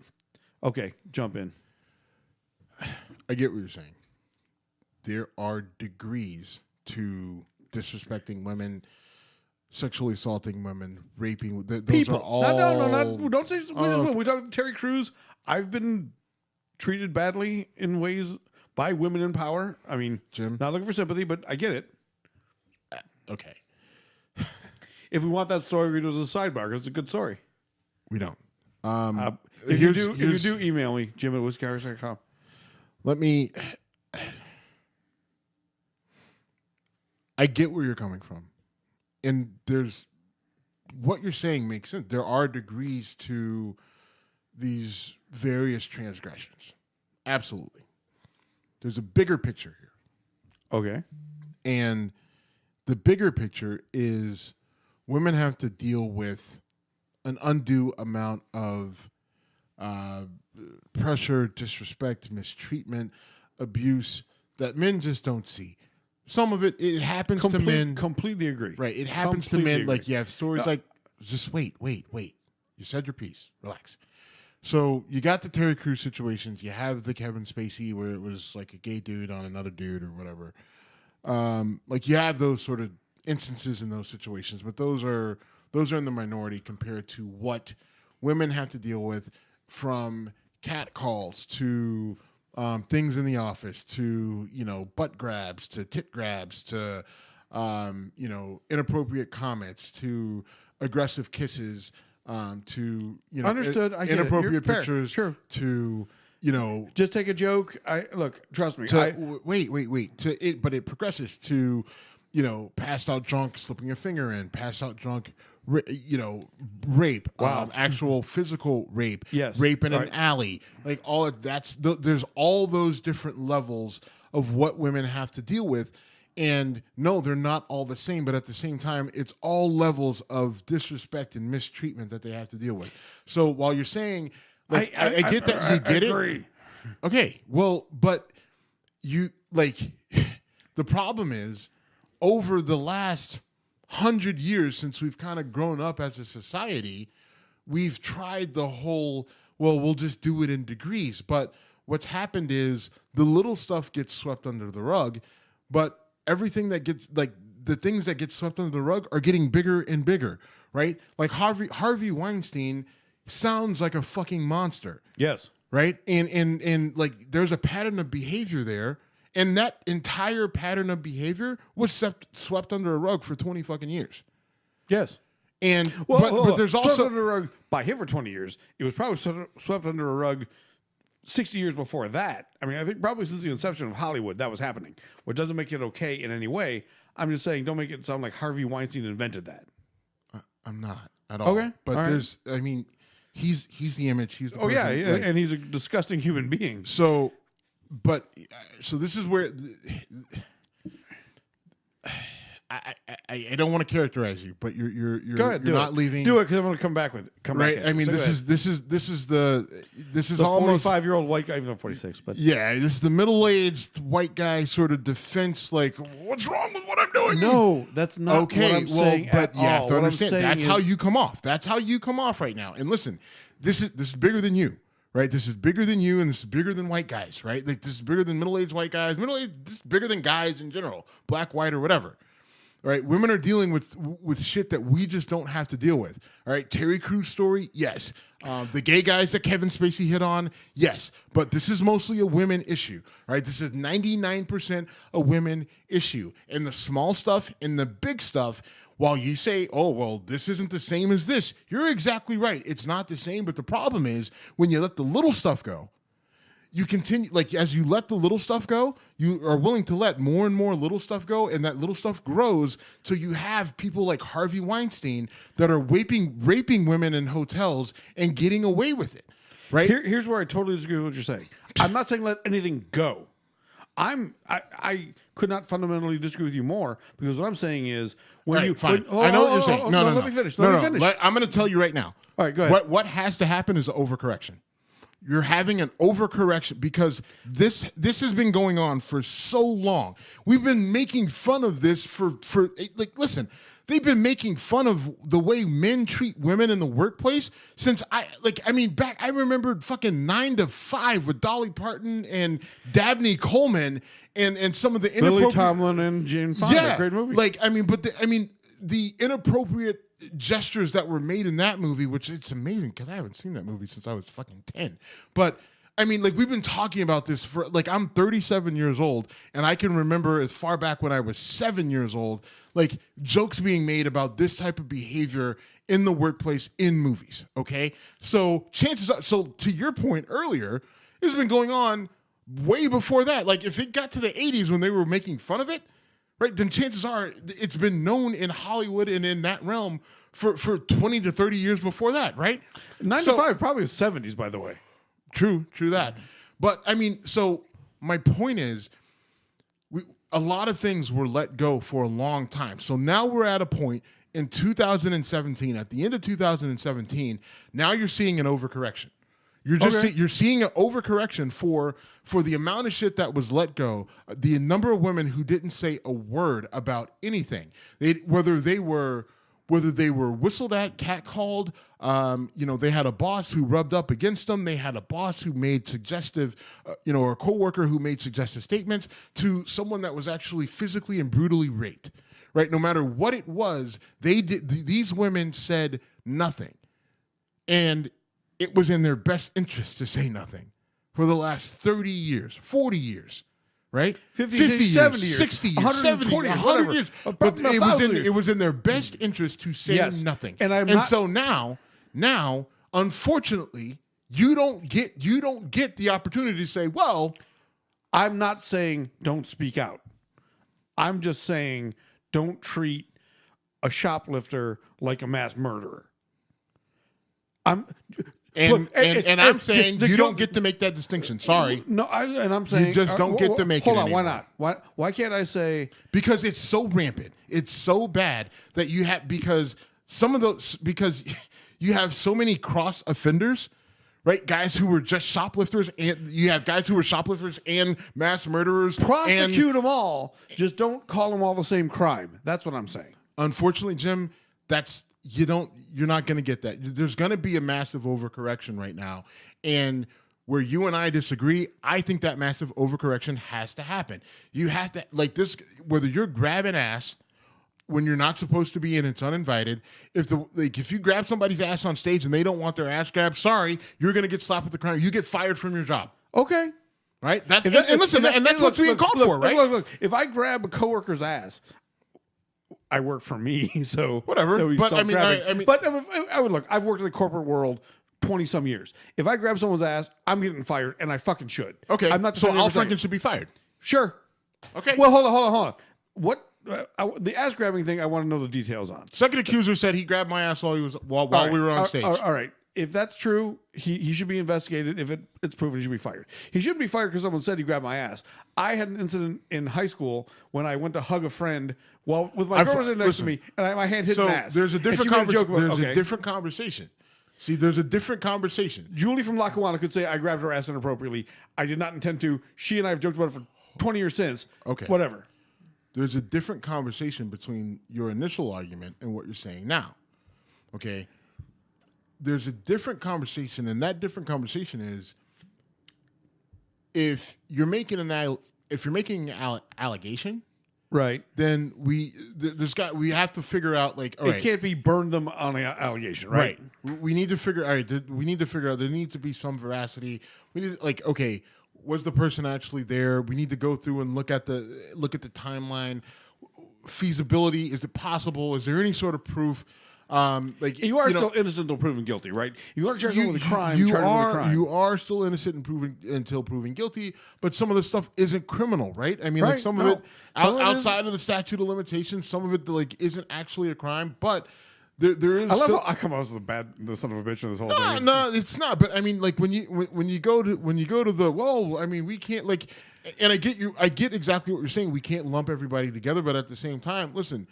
Okay, jump in. I get what you're saying. There are degrees to disrespecting women, sexually assaulting women, raping. Those People. are all. No, don't say. We talk Terry Crews. I've been treated badly in ways by women in power. I mean, Jim, not looking for sympathy, but I get it. Okay. If we want that story, we do it as a sidebar. It's a good story. We don't. If you do, email me, Jim@whiskeycongress.com. Let me. I get where you're coming from, and what you're saying makes sense. There are degrees to these various transgressions. Absolutely. There's a bigger picture here. Okay. And the bigger picture is women have to deal with an undue amount of pressure, disrespect, mistreatment, abuse that men just don't see. Some of it happens to men. Completely agree. Right. It happens to men. Like you have stories like, just wait. You said your piece. Relax. So you got the Terry Crews situations. You have the Kevin Spacey where it was like a gay dude on another dude or whatever. Like you have those sort of instances in those situations, but those are in the minority compared to what women have to deal with, from cat calls to things in the office to, butt grabs to tit grabs to, inappropriate comments to aggressive kisses, to, understood. I get inappropriate it. pictures Sure. to, just take a joke. Trust me. Wait. But it progresses to, passed out drunk, slipping a finger in, passed out drunk, rape, Wow. Actual physical rape, Yes. rape in an Right. alley, like all of there's all those different levels of what women have to deal with. And no, they're not all the same, but at the same time, it's all levels of disrespect and mistreatment that they have to deal with. So while you're saying, like, I get that, you get it. Okay, well, but you the problem is, over the last 100 years since we've kind of grown up as a society, we've tried the whole, well, we'll just do it in degrees. But what's happened is the little stuff gets swept under the rug, but everything that gets, like, the things that get swept under the rug are getting bigger and bigger, right? Like Harvey Weinstein sounds like a fucking monster. Yes. Right? And like there's a pattern of behavior there, and that entire pattern of behavior was swept under a rug for 20 fucking years. Yes. And but there's swept also under a rug by him for 20 years. It was probably swept under a rug 60 years before that. I mean, I think probably since the inception of Hollywood that was happening, which doesn't make it okay in any way. I'm just saying, don't make it sound like Harvey Weinstein invented that. I'm not at all. Okay. But all right. there's, I mean, he's the image. He's the person, yeah, right? and he's a disgusting human being. So this is where I don't want to characterize you, but you're Go ahead, you're not leaving. Do it because I'm going to come back with it. Right. I mean, this is almost 45-year-old white guy, even 46, but yeah, this is the middle-aged white guy sort of defense. Like, what's wrong with what I'm doing? no, that's not Okay, what I'm saying. but you have all. to What I'm understand saying that's is- how you come off. That's how you come off right now. And listen, this is bigger than you, right? This is bigger than you, and this is bigger than white guys, right? Like this is bigger than middle-aged white guys. This is bigger than guys in general, black, white, or whatever. All right, women are dealing with shit that we just don't have to deal with. All right, Terry Crews story, yes. The gay guys that Kevin Spacey hit on, yes. But this is mostly a women issue. All right, this is 99% a women issue. And the small stuff and the big stuff, while you say, oh, well, this isn't the same as this, you're exactly right. It's not the same, but the problem is when you let the little stuff go, you continue, like, as you let the little stuff go, you are willing to let more and more little stuff go, and that little stuff grows till you have people like Harvey Weinstein that are raping women in hotels and getting away with it, right? Here's where I totally disagree with what you're saying. I'm not saying let anything go. I could not fundamentally disagree with you more, because what I'm saying is when Right, you fine. when- I know what you're saying. No, let me finish. Let me finish. I'm going to tell you right now. All right, go ahead. What has to happen is overcorrection. You're having an overcorrection because this has been going on for so long. We've been making fun of this for like, listen, they've been making fun of the way men treat women in the workplace since I remember fucking 9 to 5 with Dolly Parton and Dabney Coleman and some of the Lily inappropriate Tomlin and Jane Fonda, yeah, great movie. Like, the inappropriate gestures that were made in that movie, which it's amazing because I haven't seen that movie since I was fucking 10. But I mean, like, we've been talking about this for, like, I'm 37 years old, and I can remember as far back when I was 7 years old, like, jokes being made about this type of behavior in the workplace in movies, okay? So chances are, so to your point earlier, this has been going on way before that. Like, if it got to the 80s when they were making fun of it, right, then chances are it's been known in Hollywood and in that realm for 20 to 30 years before that, right? 95 probably was 70s, by the way. True that. But I mean, so my point is, a lot of things were let go for a long time. So now we're at a point in 2017, at the end of 2017, now you're seeing an overcorrection. You're just you're seeing an overcorrection for the amount of shit that was let go, the number of women who didn't say a word about anything, whether they were whistled at, catcalled, they had a boss who rubbed up against them. They had a boss who made suggestive, or a coworker who made suggestive statements, to someone that was actually physically and brutally raped. Right? No matter what it was, these women said nothing, and it was in their best interest to say nothing for the last 30 years, 40 years. Right? 50 years, 70 years, 60 years, 120 70 years, 100 whatever. years. But But years. it was in their best interest to say nothing. And so now, unfortunately, you don't get the opportunity to say, well, I'm not saying don't speak out. I'm just saying don't treat a shoplifter like a mass murderer. I'm saying you don't get to make that distinction. Sorry. No, I'm saying you just don't get to make hold it. Hold on, anymore. why not? Why can't I say? Because it's so rampant. It's so bad that you have because you have so many cross offenders, right? Guys who were just shoplifters, and you have guys who were shoplifters and mass murderers. Prosecute them all. Just don't call them all the same crime. That's what I'm saying. Unfortunately, Jim, you're not going to get that. There's going to be a massive overcorrection right now. And where you and I disagree, I think that massive overcorrection has to happen. You have to, like this, whether you're grabbing ass when you're not supposed to be and it's uninvited, if you grab somebody's ass on stage and they don't want their ass grabbed, sorry, you're going to get slapped with the crime. You get fired from your job. Okay. Right? That's what's being called for, right? Look. If I grab a coworker's ass, I work for me, so whatever. But I would look. I've worked in the corporate world 20 some years. If I grab someone's ass, I'm getting fired, and I fucking should. Okay, I'm not. So Al Franken should be fired. Sure. Okay. Well, hold on. What the ass grabbing thing? I want to know the details on. Second accuser said he grabbed my ass while we were on stage. All right. If that's true, he should be investigated. If it's proven, he should be fired. He shouldn't be fired because someone said he grabbed my ass. I had an incident in high school when I went to hug a friend with my girl sitting next to me, and my hand hit an ass. There's a different conversation. a different conversation. See, there's a different conversation. Julie from Lackawanna could say I grabbed her ass inappropriately. I did not intend to. She and I have joked about it for 20 years since. Okay. Whatever. There's a different conversation between your initial argument and what you're saying now. Okay. There's a different conversation, and that different conversation is if you're making an allegation, right? Then we have to figure out it can't be burn them on an allegation, right? We need to figure out there needs to be some veracity. We need was the person actually there? We need to go through and look at the timeline, feasibility. Is it possible? Is there any sort of proof? You are still innocent until proven guilty, right? If you want to charge them with a crime, you are still innocent until proven guilty. But some of the stuff isn't criminal, right? I mean, like some of it outside of the statute of limitations, some of it isn't actually a crime, but there is. I come out as the son of a bitch in this whole thing. No, it's not. But I mean, like when you go to the I mean, we can't and I get exactly what you're saying. We can't lump everybody together, but at the same time, listen.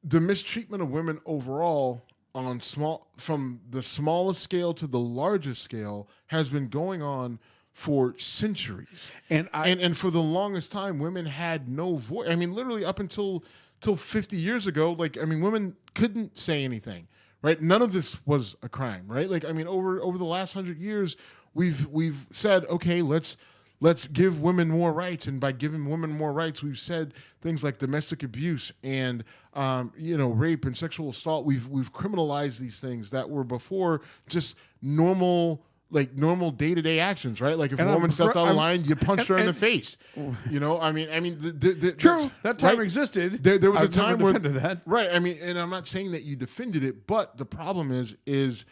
The mistreatment of women overall from the smallest scale to the largest scale has been going on for centuries. And for the longest time, women had no voice. I mean, literally up until 50 years ago, women couldn't say anything, right? None of this was a crime, right? Over the last 100 years, we've said, okay, let's give women more rights, and by giving women more rights, we've said things like domestic abuse and rape and sexual assault. We've criminalized these things that were before just normal like normal day-to-day actions, right? Like if And a woman stepped out of I'm- line, you punched her in the and- face. You know, I mean, True, that time right? existed. There was I've a time never where defended that. right. I mean, and I'm not saying that you defended it, but the problem is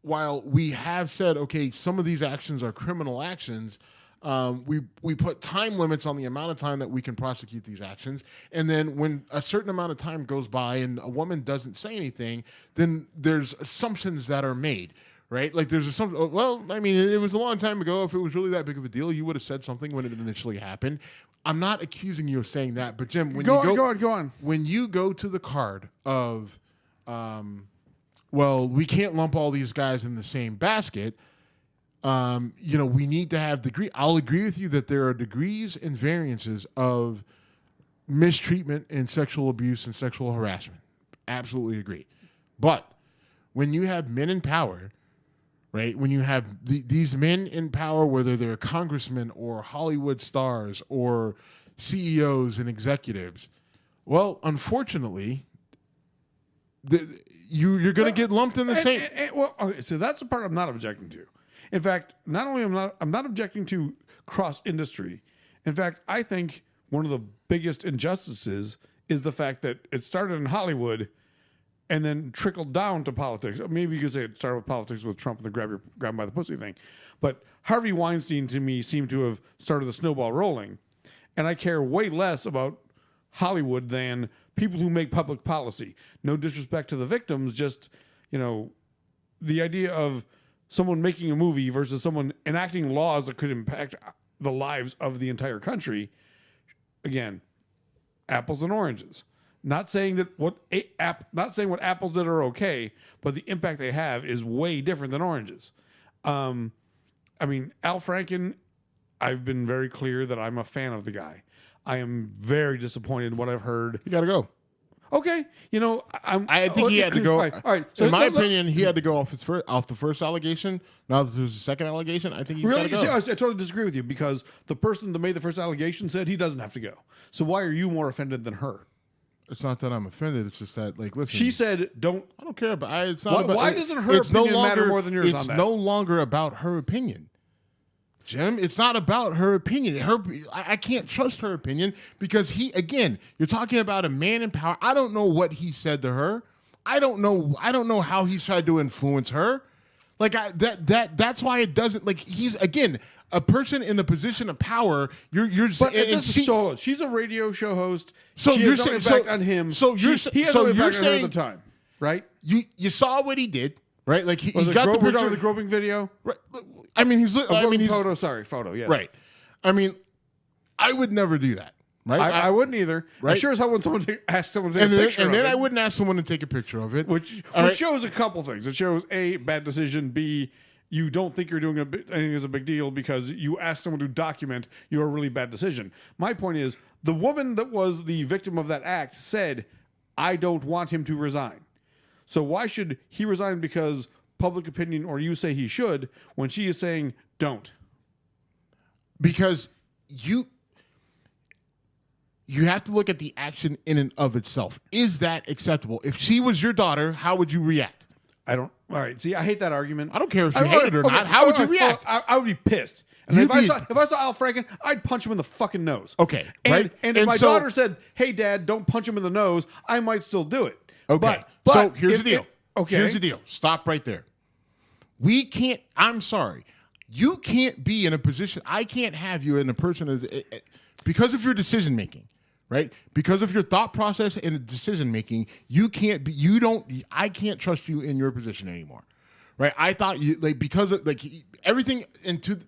while we have said, okay, some of these actions are criminal actions, we put time limits on the amount of time that we can prosecute these actions, and then when a certain amount of time goes by and a woman doesn't say anything, then there's assumptions that are made. Right? Like there's assumption. Well, I mean, it was a long time ago. If it was really that big of a deal, you would have said something when it initially happened. I'm not accusing you of saying that, but Jim, when Go you on. when you go to the card of, well, we can't lump all these guys in the same basket. You know, we need to have degree. I'll agree with you that there are degrees and variances of mistreatment and sexual abuse and sexual harassment. Absolutely agree. But when you have men in power, right? When you have these men in power, whether they're congressmen or Hollywood stars or CEOs and executives, well, unfortunately, you're going to get lumped in the same. Well, okay, so that's the part I'm not objecting to. In fact, not only I'm not objecting to cross industry. In fact, I think one of the biggest injustices is the fact that it started in Hollywood and then trickled down to politics. Maybe you could say it started with politics with Trump and the grab by the pussy thing. But Harvey Weinstein, to me, seemed to have started the snowball rolling. And I care way less about Hollywood than people who make public policy. No disrespect to the victims, just, you know, the idea of someone making a movie versus someone enacting laws that could impact the lives of the entire country. Again, apples and oranges. Not saying that what apples did are okay, but the impact they have is way different than oranges. I mean, Al Franken, I've been very clear that I'm a fan of the guy. I am very disappointed in what I've heard. You got to go. Okay, you know, I think he had to go. All right. So in my opinion, he had to go off the first allegation. Now that there's a second allegation, I think he's got to go. See, I totally disagree with you because the person that made the first allegation said he doesn't have to go. So why are you more offended than her? It's not that I'm offended. It's just that, like, listen. She said, "Don't." I don't care, but it's not. Why doesn't her opinion matter more than yours on that? It's no longer about her opinion, Jim. It's not about her opinion. I can't trust her opinion because you're talking about a man in power. I don't know what he said to her. I don't know how he's tried to influence her. Like that's why it doesn't, like, he's again a person in the position of power. She's a radio show host. So she you're has no saying impact on him. He has so no you're impact on her at saying the time, right? You saw what he did, right? Like he Was it got the we're talking picture. about the groping video. Right. I mean, he's photo. Yeah, right. I mean, I would never do that. Right. I wouldn't either. Right? I sure as hell when someone asked someone to take a picture and then of it. I wouldn't ask someone to take a picture of it, Which right? shows a couple things. It shows A, bad decision. B, you don't think you're doing anything is a big deal because you asked someone to document your really bad decision. My point is, the woman that was the victim of that act said, "I don't want him to resign." So why should he resign because public opinion or you say he should when she is saying don't? Because you have to look at the action in and of itself. Is that acceptable? If she was your daughter, how would you react? I don't. All right. See, I hate that argument. I don't care if you hate it or not. How would you react? I would be pissed. And if I saw Al Franken, I'd punch him in the fucking nose. Okay, And, right? and if And my so- daughter said, "Hey, Dad, don't punch him in the nose," I might still do it. Okay. But So here's if- the deal. Okay. Here's the deal. Stop right there. We can't. I'm sorry. You can't be in a position. I can't have you in a person as because of your decision making, right? Because of your thought process and decision making. You can't be. You don't. I can't trust you in your position anymore, right? I thought you because of everything into.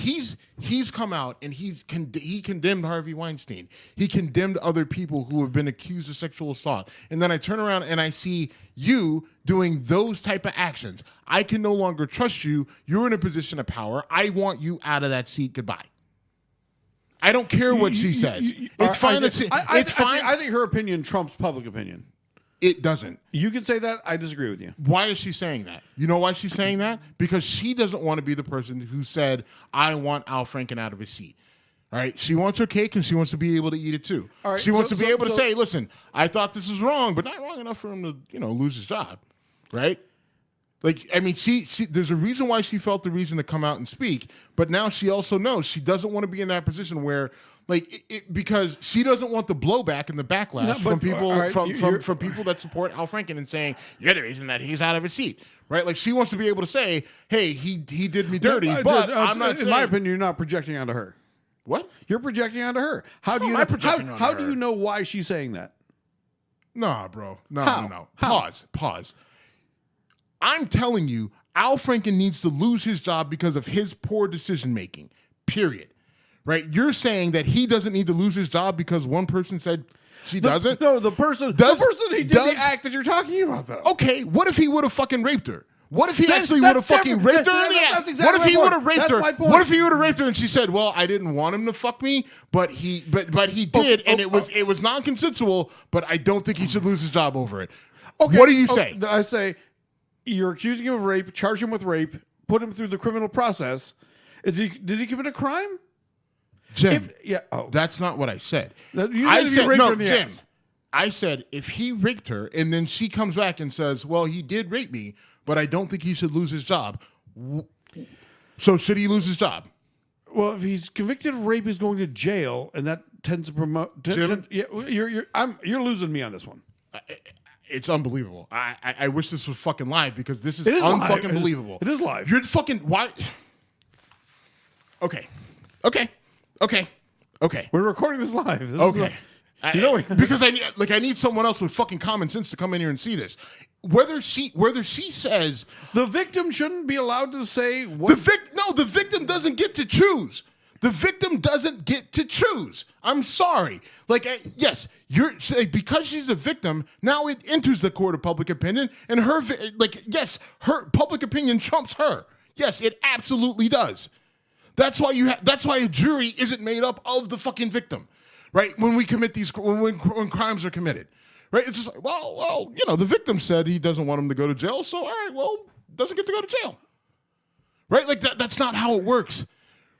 He's come out and he condemned Harvey Weinstein. He condemned other people who have been accused of sexual assault. And then I turn around and I see you doing those type of actions. I can no longer trust you. You're in a position of power. I want you out of that seat. Goodbye. I don't care what she says. It's fine. It's fine. I think her opinion trumps public opinion. It doesn't. You can say that. I disagree with you. Why is she saying that? You know why she's saying that? Because she doesn't want to be the person who said, "I want Al Franken out of his seat." All right? She wants her cake and she wants to be able to eat it too. All right, she wants to be able to so- say, "Listen, I thought this was wrong, but not wrong enough for him to, lose his job." Right? Like, I mean, she there's a reason why she felt the reason to come out and speak, but now she also knows she doesn't want to be in that position where, like, because she doesn't want the blowback and the backlash from people from people that support Al Franken and saying you're the reason that he's out of his seat, right? Like, she wants to be able to say, hey, he did me dirty, but I'm not. In my opinion, you're not projecting onto her. What? You're projecting onto her. How do you know why she's saying that? Nah, bro. No. Pause. I'm telling you, Al Franken needs to lose his job because of his poor decision making. Period. Right? You're saying that he doesn't need to lose his job because one person said she doesn't? No, the person he did the act that you're talking about, though. Okay, what if he would have fucking raped her? What if he actually would have fucking raped her in the act? Exactly what if he would have raped her? What if he would have raped her and she said, "Well, I didn't want him to fuck me, but he did, and it was non-consensual, but I don't think he should lose his job over it." Okay, what do you say? I say you're accusing him of rape, charge him with rape, put him through the criminal process. Did he commit a crime? Jim, that's not what I said. I said no, Jim. I said if he raped her and then she comes back and says, "Well, he did rape me, but I don't think he should lose his job." So should he lose his job? Well, if he's convicted of rape, he's going to jail, and that tends to promote. Jim? You're losing me on this one. It's unbelievable. I wish this was fucking live because this is unfucking believable. It is live. You're fucking why? Okay. We're recording this live. Because I need someone else with fucking common sense to come in here and see this. Whether she says the victim shouldn't be allowed to say what the victim doesn't get to choose. The victim doesn't get to choose. I'm sorry. Yes, because she's a victim. Now it enters the court of public opinion, and her public opinion trumps her. Yes, it absolutely does. That's why a jury isn't made up of the fucking victim, right? When we commit when crimes are committed, right? It's just like, well, the victim said he doesn't want him to go to jail, so all right, well, doesn't get to go to jail, right? Like that's not how it works,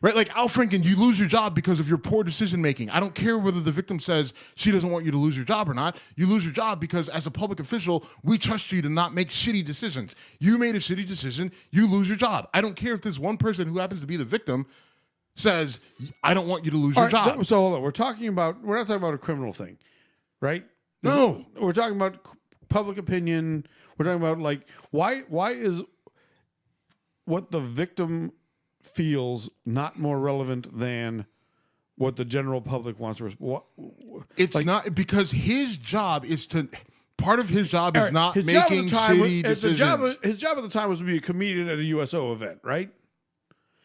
right? Like Al Franken, you lose your job because of your poor decision making. I don't care whether the victim says she doesn't want you to lose your job or not. You lose your job because as a public official, we trust you to not make shitty decisions. You made a shitty decision, you lose your job. I don't care if this one person who happens to be the victim says, I don't want you to lose your job. So hold on. We're not talking about a criminal thing, right? No. We're talking about public opinion. We're talking about why is what the victim feels not more relevant than what the general public wants to It's not because his job is to part of his job is not making shitty decisions. His job at the time was to be a comedian at a USO event, right?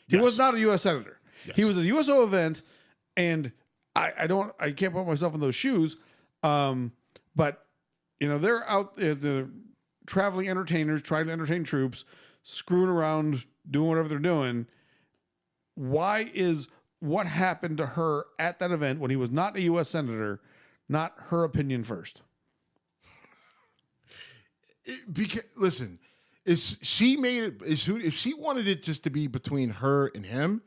He was not a U.S. senator. Yes. He was at a USO event, and I can't put myself in those shoes. But they're out there, the traveling entertainers trying to entertain troops, screwing around, doing whatever they're doing. Why is what happened to her at that event when he was not a U.S. senator not her opinion first? Listen, if she wanted it just to be between her and him,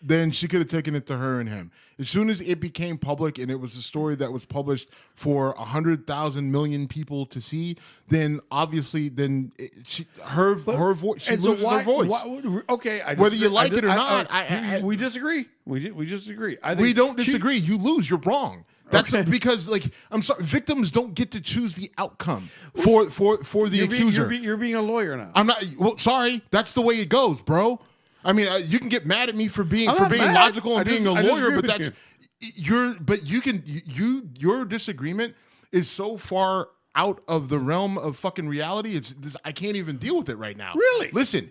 then she could have taken it to her and him. As soon as it became public and it was a story that was published for 100,000 million people to see, then obviously, her voice. She loses her voice. Whether you like it or not, we disagree. We disagree. We don't disagree. You lose. You're wrong. That's because, I'm sorry, victims don't get to choose the outcome for the accuser. You're being a lawyer now. I'm not. Well, sorry. That's the way it goes, bro. I mean, you can get mad at me for being logical and being a lawyer, but that's your disagreement is so far out of the realm of fucking reality. I can't even deal with it right now. Really? Listen,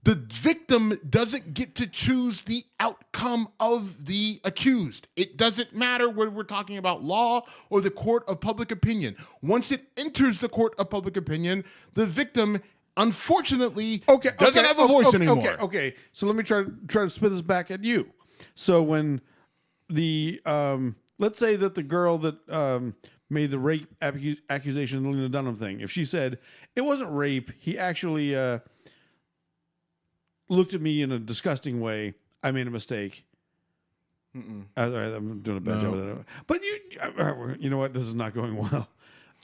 the victim doesn't get to choose the outcome of the accused. It doesn't matter whether we're talking about law or the court of public opinion. Once it enters the court of public opinion, the victim unfortunately doesn't have a voice anymore. Okay. So let me try to spin this back at you. So when the let's say that the girl that made the rape accusation, the Lena Dunham thing, if she said it wasn't rape, he actually looked at me in a disgusting way, I made a mistake. I'm doing a bad job with that. But you know what? This is not going well.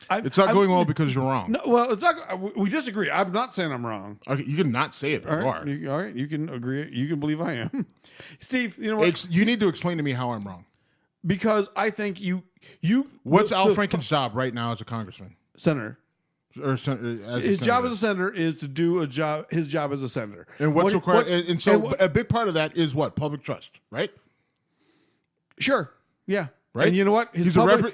It's not going well because you're wrong. No, well, it's not. We disagree. I'm not saying I'm wrong. Okay, you can not say it, but All right, you are. all right, you can agree. You can believe I am. Steve, you know what? You need to explain to me how I'm wrong. Because I think you. What's Al Franken's job right now as a congressman? Senator. His job as a senator is to do a job. His job as a senator. And what's required? A big part of that is what? Public trust, right? Sure. Yeah. Right. And you know what? His public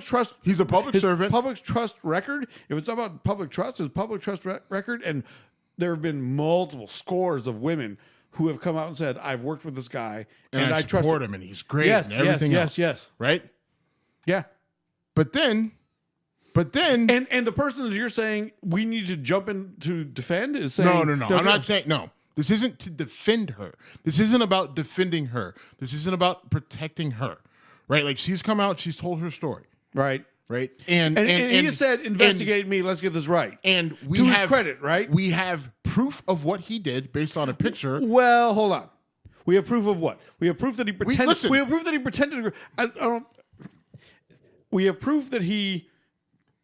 trust. He's a public servant. Public trust record. If it's about public trust, his public trust record, and there have been multiple scores of women who have come out and said, "I've worked with this guy, and I trust him, and he's great, yes, and everything else." Yes. Right. Yeah. But then, and the person that you're saying we need to jump in to defend is saying, no. I'm not saying no. This isn't to defend her. This isn't about defending her. This isn't about protecting her. Right? Like she's come out, she's told her story. Right. Right. And he said, investigate me, let's get this right. And we to have his credit, right? We have proof of what he did based on a picture. Well, hold on. We have proof of what? We have proof that he pretended. We have proof that he pretended. We have proof that he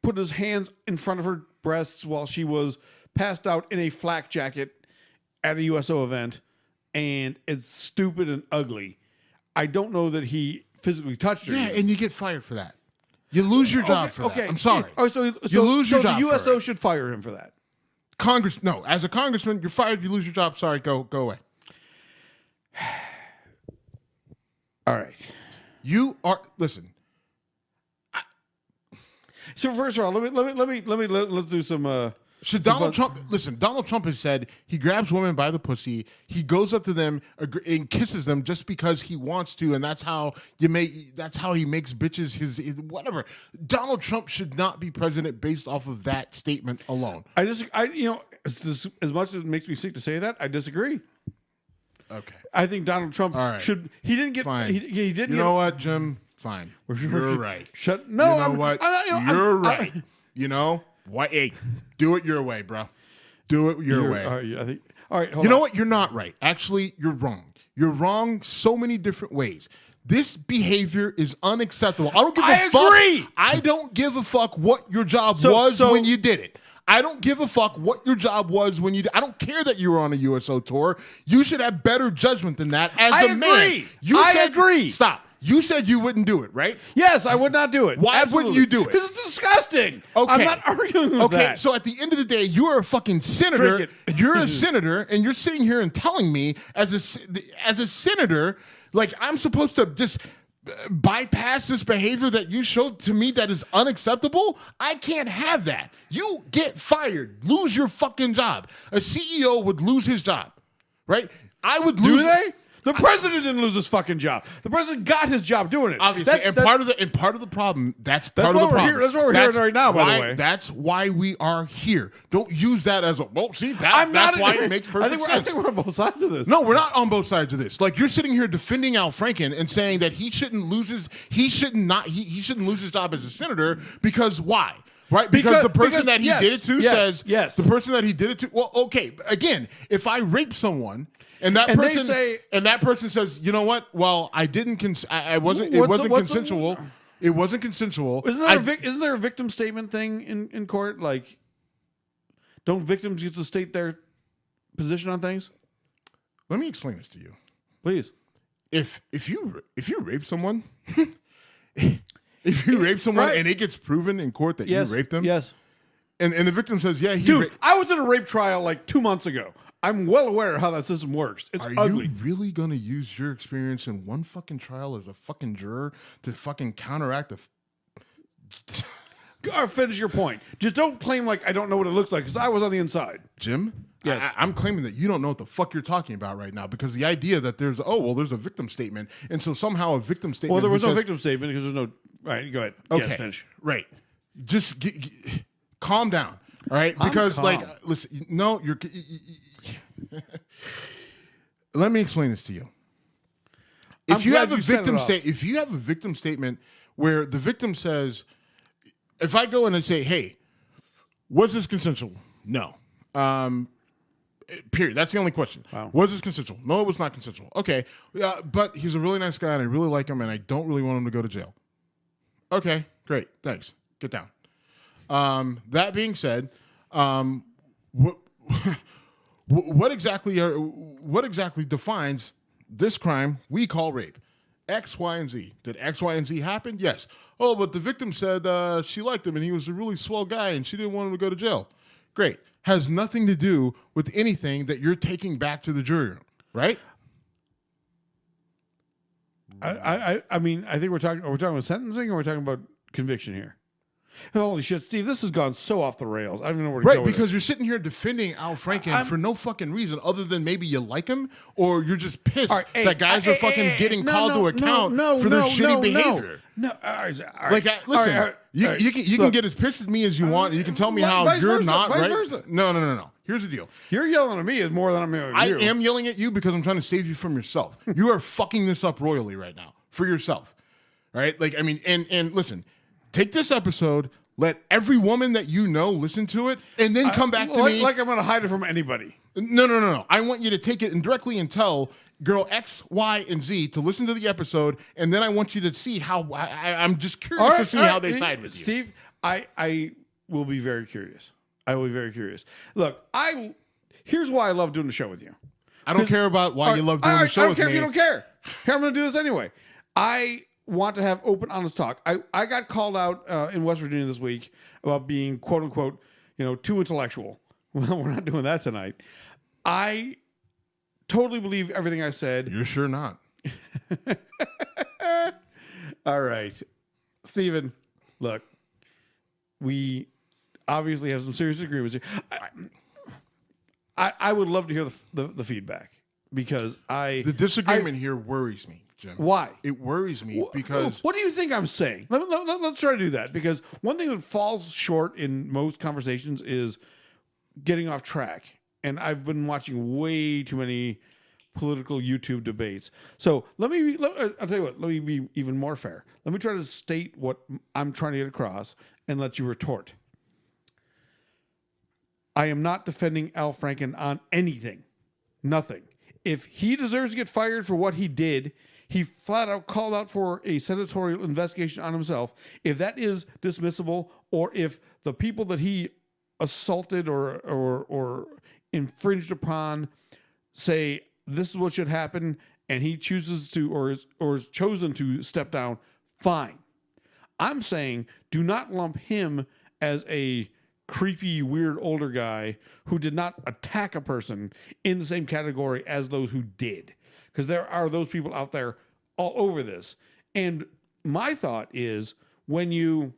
put his hands in front of her breasts while she was passed out in a flak jacket at a USO event, and it's stupid and ugly. I don't know that he physically touched her. Yeah, and you get fired for that. You lose your job for that. I'm sorry. So you lose your job. The USO should fire him for that. No, as a congressman, you're fired. You lose your job. Sorry, go away. All right. Listen. So first of all, let's do some. Should Donald Trump listen? Donald Trump has said he grabs women by the pussy. He goes up to them and kisses them just because he wants to, and that's how he makes bitches his whatever. Donald Trump should not be president based off of that statement alone. As much as it makes me sick to say that, I disagree. Okay, I think Donald Trump should. He didn't get. Fine. He didn't. You know what, Jim? Fine. You're right. No, you know what? You're right. You know what? Hey, do it your way, bro. Do it your way. I think. All right. You know what? You're not right. Actually, you're wrong. You're wrong so many different ways. This behavior is unacceptable. I don't give a fuck. Agree. I don't give a fuck what your job was when you did it. I don't give a fuck what your job was when you did. I don't care that you were on a USO tour. You should have better judgment than that as a man. I agree. Stop. You said you wouldn't do it, right? Yes, I would not do it. Why wouldn't you do it? Because it's disgusting. Okay. I'm not arguing with that. Okay, so at the end of the day, you are a fucking senator. You're a senator, and you're sitting here and telling me, as a senator, like I'm supposed to just bypass this behavior that you showed to me that is unacceptable? I can't have that. You get fired. Lose your fucking job. A CEO would lose his job, right? I would lose. Do they? The president didn't lose his fucking job. The president got his job doing it. Obviously, part of the problem. That's part of the problem. That's what we're hearing right now. By the way, that's why we are here. Don't use that as a see. That's why it makes perfect sense. I think we're on both sides of this. No, we're not on both sides of this. Like you're sitting here defending Al Franken and saying that he shouldn't lose his job as a senator because why? Right? Because the person that he did it to says the person that he did it to. Well, okay. Again, if I rape someone. And that person says, you know what? Well, I didn't. It wasn't consensual. It wasn't consensual. Isn't there a victim statement thing in court? Like, don't victims get to state their position on things? Let me explain this to you, please. If you rape someone, if you rape someone and it gets proven in court that you raped them, yes, and the victim says, yeah, I was in a rape trial like 2 months ago. I'm well aware of how that system works. It's ugly. You really going to use your experience in one fucking trial as a fucking juror to fucking counteract finish your point. Just don't claim like I don't know what it looks like because I was on the inside. Jim? Yes. I'm claiming that you don't know what the fuck you're talking about right now because the idea that there's a victim statement and so somehow a victim statement. Well, there was no victim statement because there's no. All right, go ahead. Okay, yes, finish. Right. Just calm down. All right, because listen, no, you're. Let me explain this to you. If you have a victim statement where the victim says, if I go in and say, "Hey, was this consensual?" No. Period. That's the only question. Wow. Was this consensual? No, it was not consensual. Okay, but he's a really nice guy, and I really like him, and I don't really want him to go to jail. Okay, great. Thanks. Get down. That being said, what what exactly defines this crime we call rape? X, Y, and Z. Did X, Y, and Z happen? Yes. Oh, but the victim said she liked him and he was a really swell guy and she didn't want him to go to jail. Great. Has nothing to do with anything that you're taking back to the jury room, right? I mean, I think we're talking about sentencing, or we're talking about conviction here. Holy shit, Steve! This has gone so off the rails. I don't even know where to go. Right, with because this. you're sitting here defending Al Franken for no fucking reason other than maybe you like him or you're just pissed that guys are fucking getting called to account for their shitty behavior. No, Listen, you can get as pissed at me as you want. And you can tell me how you're not right. No. Here's the deal. You're yelling at me is more than I'm yelling at you. I am yelling at you because I'm trying to save you from yourself. You are fucking this up royally right now for yourself. All right? Like, I mean, and listen, take this episode, let every woman that you know listen to it, and then come back to me. Like I'm going to hide it from anybody. No. I want you to take it and directly and tell girl X, Y, and Z to listen to the episode, and then I want you to see how I'm just curious to see how they side with you. Steve, I will be very curious. I will be very curious. Look, here's why I love doing the show with you. I don't care about why you love doing the show with me. I don't care if you don't care. Here, I'm going to do this anyway. I want to have open, honest talk. I got called out in West Virginia this week about being, quote unquote, too intellectual. Well, we're not doing that tonight. I totally believe everything I said. You're sure not. All right. Steven, look, we obviously have some serious agreements here. I would love to hear the feedback because the disagreement here worries me, Jim. Why? It worries me because... What do you think I'm saying? Let's try to do that, because one thing that falls short in most conversations is getting off track. And I've been watching way too many political YouTube debates. So I'll tell you what, let me be even more fair. Let me try to state what I'm trying to get across and let you retort. I am not defending Al Franken on anything. Nothing. If he deserves to get fired for what he did, he flat out called out for a senatorial investigation on himself. If that is dismissible, or if the people that he assaulted or infringed upon say this is what should happen, and he chooses to or is chosen to step down, fine. I'm saying do not lump him as a creepy, weird older guy who did not attack a person in the same category as those who did. Because there are those people out there all over this. And my thought is, when you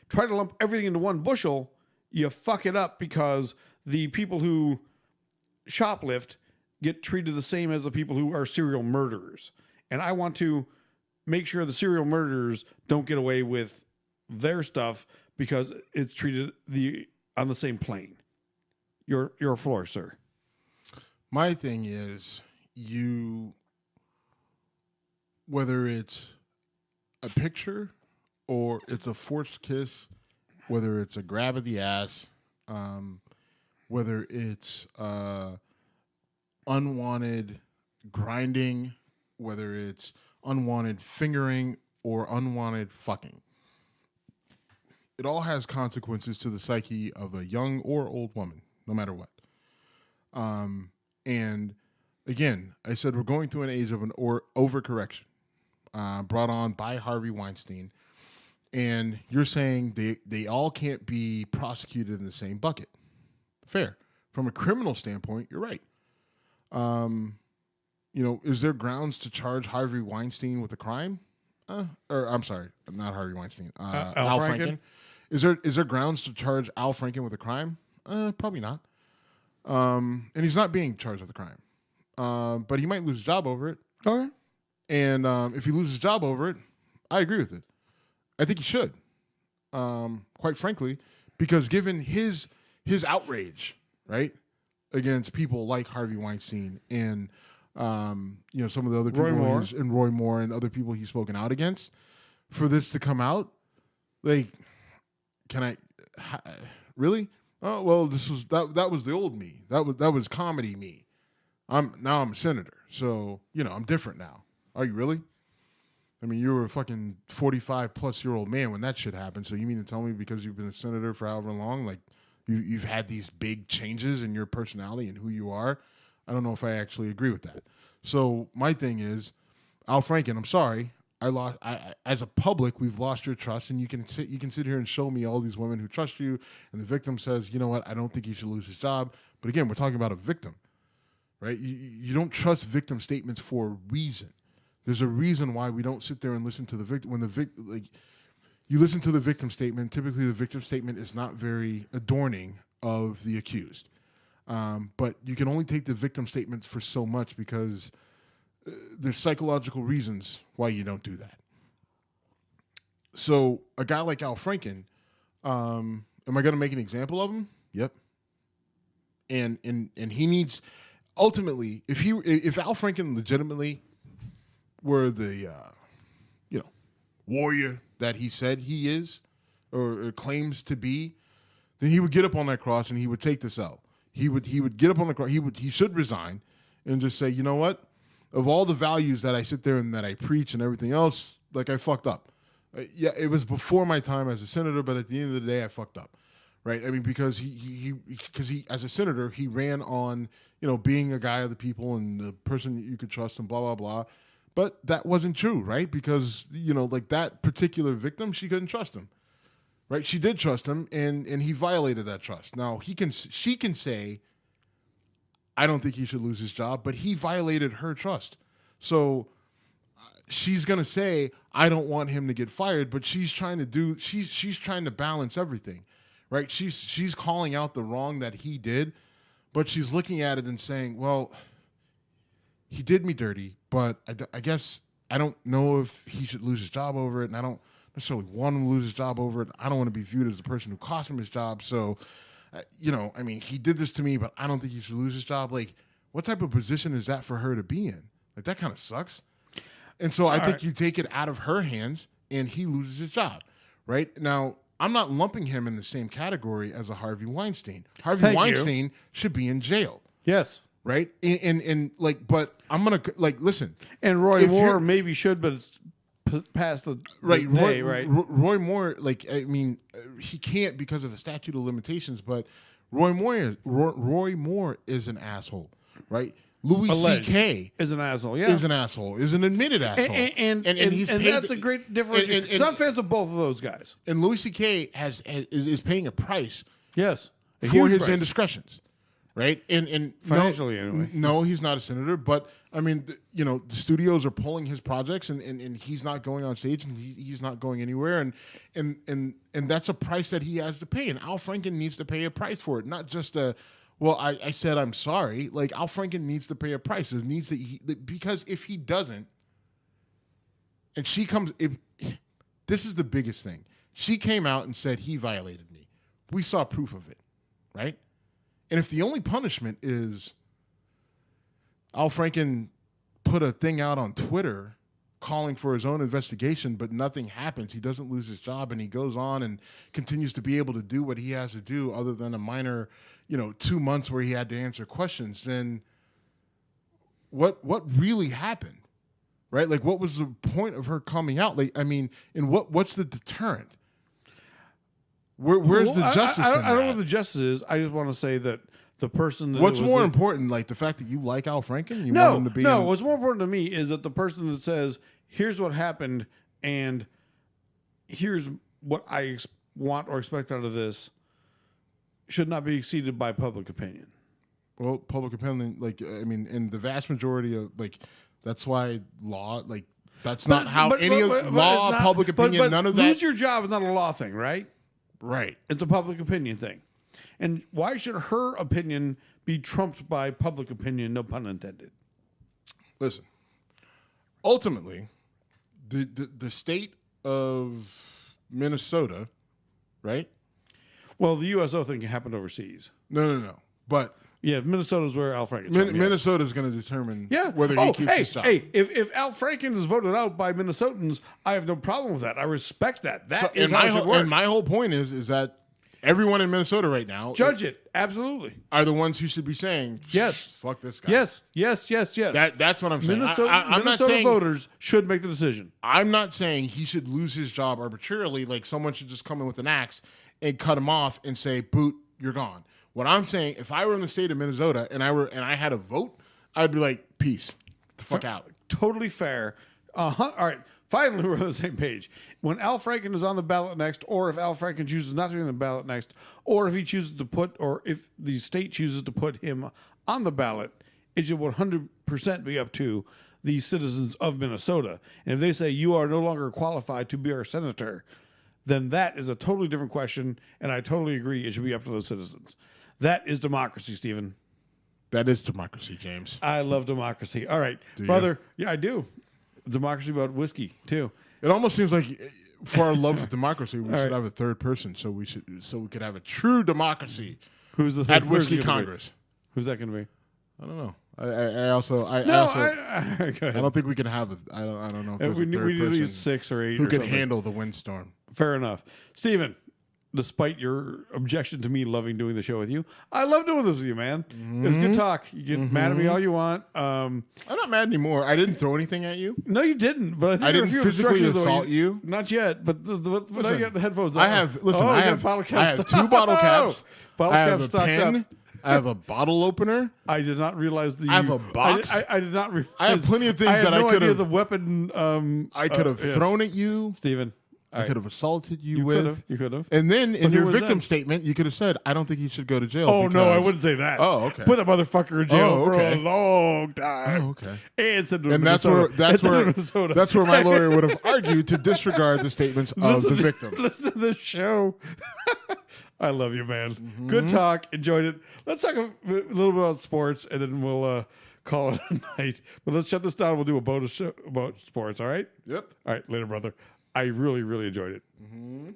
try to lump everything into one bushel, you fuck it up, because the people who shoplift get treated the same as the people who are serial murderers. And I want to make sure the serial murderers don't get away with their stuff because it's treated on the same plane. Your floor, sir. My thing is, whether it's a picture or it's a forced kiss, whether it's a grab of the ass, whether it's unwanted grinding, whether it's unwanted fingering or unwanted fucking, it all has consequences to the psyche of a young or old woman, no matter what. And again, I said we're going through an age of overcorrection brought on by Harvey Weinstein. And you're saying they all can't be prosecuted in the same bucket. Fair. From a criminal standpoint, you're right. Is there grounds to charge Harvey Weinstein with a crime? Or I'm sorry, not Harvey Weinstein. Al Franken. Is there grounds to charge Al Franken with a crime? Probably not. And he's not being charged with a crime. But he might lose his job over it. Okay. And if he loses his job over it, I agree with it. I think he should. Quite frankly, because given his outrage, right, against people like Harvey Weinstein and some of the other people and Roy Moore and other people he's spoken out against, for this to come out, like, really? Oh well, that was the old me. That was comedy me. I'm a senator, so I'm different now. Are you really? I mean, you were a fucking 45-plus-year-old man when that shit happened. So you mean to tell me because you've been a senator for however long, like you've had these big changes in your personality and who you are? I don't know if I actually agree with that. So my thing is, Al Franken, I'm sorry. As a public, we've lost your trust, and you can sit here and show me all these women who trust you, and the victim says, you know what, I don't think he should lose his job. But again, we're talking about a victim, right? You don't trust victim statements for a reason. There's a reason why we don't sit there and listen to the victim. When you listen to the victim statement, typically the victim statement is not very adorning of the accused. But you can only take the victim statements for so much because there's psychological reasons why you don't do that. So a guy like Al Franken, am I going to make an example of him? Yep. And he needs, ultimately, if Al Franken legitimately were the warrior that he said he is or claims to be, then he would get up on that cross and he would take this out. He would get up on the cross. He should resign and just say, you know what? Of all the values that I sit there and that I preach and everything else, like, I fucked up. Yeah, it was before my time as a senator, but at the end of the day, I fucked up, right? I mean, because he as a senator, he ran on, being a guy of the people and the person you could trust and blah, blah, blah. But that wasn't true, right? Because, like that particular victim, she couldn't trust him, right? She did trust him, and he violated that trust. Now, she can say, I don't think he should lose his job, but he violated her trust. So she's going to say, I don't want him to get fired, but she's trying to balance everything, right? She's calling out the wrong that he did, but she's looking at it and saying, well, he did me dirty, but I guess I don't know if he should lose his job over it, and I don't necessarily want him to lose his job over it. I don't want to be viewed as the person who cost him his job, so, I mean, he did this to me, but I don't think he should lose his job. Like, what type of position is that for her to be in? Like, that kind of sucks. And so I think you take it out of her hands, and he loses his job, right? Now, I'm not lumping him in the same category as a Harvey Weinstein. Harvey Weinstein should be in jail. Yes. Right? And but I'm going to, listen. And Roy Moore maybe should, but it's past the day, right? Roy Moore, he can't because of the statute of limitations, but Roy Moore is an asshole, right? Louis C.K. is an asshole, is an admitted asshole. And that's a great differentiation. Because I'm fans of both of those guys. And Louis C.K. is paying a price for his indiscretions. Right? And financially, anyway. No, he's not a senator, but I mean, the studios are pulling his projects, and he's not going on stage, and he's not going anywhere, and that's a price that he has to pay, and Al Franken needs to pay a price for it, not just I said I'm sorry. Like, Al Franken needs to pay a price. It needs to, because if he doesn't, and this is the biggest thing. She came out and said he violated me. We saw proof of it, right? And if the only punishment is Al Franken put a thing out on Twitter calling for his own investigation, but nothing happens, he doesn't lose his job, and he goes on and continues to be able to do what he has to do other than a minor, 2 months where he had to answer questions, then what really happened, right? Like, what was the point of her coming out? Like, I mean, and what's the deterrent? Where's the justice in that? I don't know what the justice is. I just want to say that the person that what's more important, like the fact that you like Al Franken? You want him to be what's more important to me is that the person that says, here's what happened and here's what I want or expect out of this should not be exceeded by public opinion. Well, public opinion, in the vast majority of, that's why law, that's not how law, public opinion, none of that. Lose your job is not a law thing, right? Right. It's a public opinion thing. And why should her opinion be trumped by public opinion, no pun intended? Listen, ultimately, the state of Minnesota, right? Well, the USO thing happened overseas. No. But yeah, Minnesota's where Al Franken. Minnesota is going to determine whether he keeps his job. Hey, if Al Franken is voted out by Minnesotans, I have no problem with that. I respect that. That is how it should work. And my whole point is that Everyone in Minnesota right now Judge it. Absolutely. are the ones who should be saying, Yes. fuck this guy. Yes. That's what I'm saying. Minnesota not saying voters should make the decision. I'm not saying he should lose his job arbitrarily. Like someone should just come in with an axe and cut him off and say, "Boot, you're gone." What I'm saying, if I were in the state of Minnesota and I had a vote, I'd be like, "Peace, get the fuck out." Totally fair. All right. Finally, we're on the same page. When Al Franken is on the ballot next, or if Al Franken chooses not to be on the ballot next, or if he chooses to or if the state chooses to put him on the ballot, it should 100% be up to the citizens of Minnesota. And if they say you are no longer qualified to be our senator, then that is a totally different question. And I totally agree. It should be up to those citizens. That is democracy, Stephen. That is democracy, James. I love democracy. All right, brother. Yeah, I do. Democracy about whiskey too. It almost seems like for our love of democracy, we should have a third person, so we could have a true democracy. Who's the at Whiskey Congress? Who's that going to be? I don't know. I also don't think we can have it. I don't know if there's we a third need at person least 6 or 8 who or can something. handle the windstorm. Fair enough, Stephen. Despite your objection to me loving doing the show with you, I love doing this with you, man. It was good talk. You get mad at me all you want. I'm not mad anymore. I didn't throw anything at you. No, you didn't. But I think I there are didn't a few physically instructions, though, assault you. Not yet. But now you got the headphones on. I have. Listen, Oh, I you got have. bottle I have caps. 2 bottle caps. Bottle I have caps a stocked pen. up. I have a bottle opener. I did not realize the. I have a box. I did not realize. I have plenty of things I had that I no could idea have. the weapon. I could have yes. thrown at you. Stephen. I could have assaulted you, You with. could have. You could have. And then in who your was victim that? statement, you could have said, "I don't think he should go to jail." Oh no, I because-" wouldn't say that. Oh, okay. Put that motherfucker in jail Oh, okay. for a long time. Oh, okay. And send him to And that's Minnesota. where Minnesota. that's where my lawyer would have argued to disregard the statements of the victim. Listen to this show. I love you, man. Mm-hmm. Good talk. Enjoyed it. Let's talk a little bit about sports, and then we'll call it a night. But let's shut this down. We'll do a bonus show about sports. All right. Yep. All right. Later, brother. I really, really enjoyed it. Mm-hmm.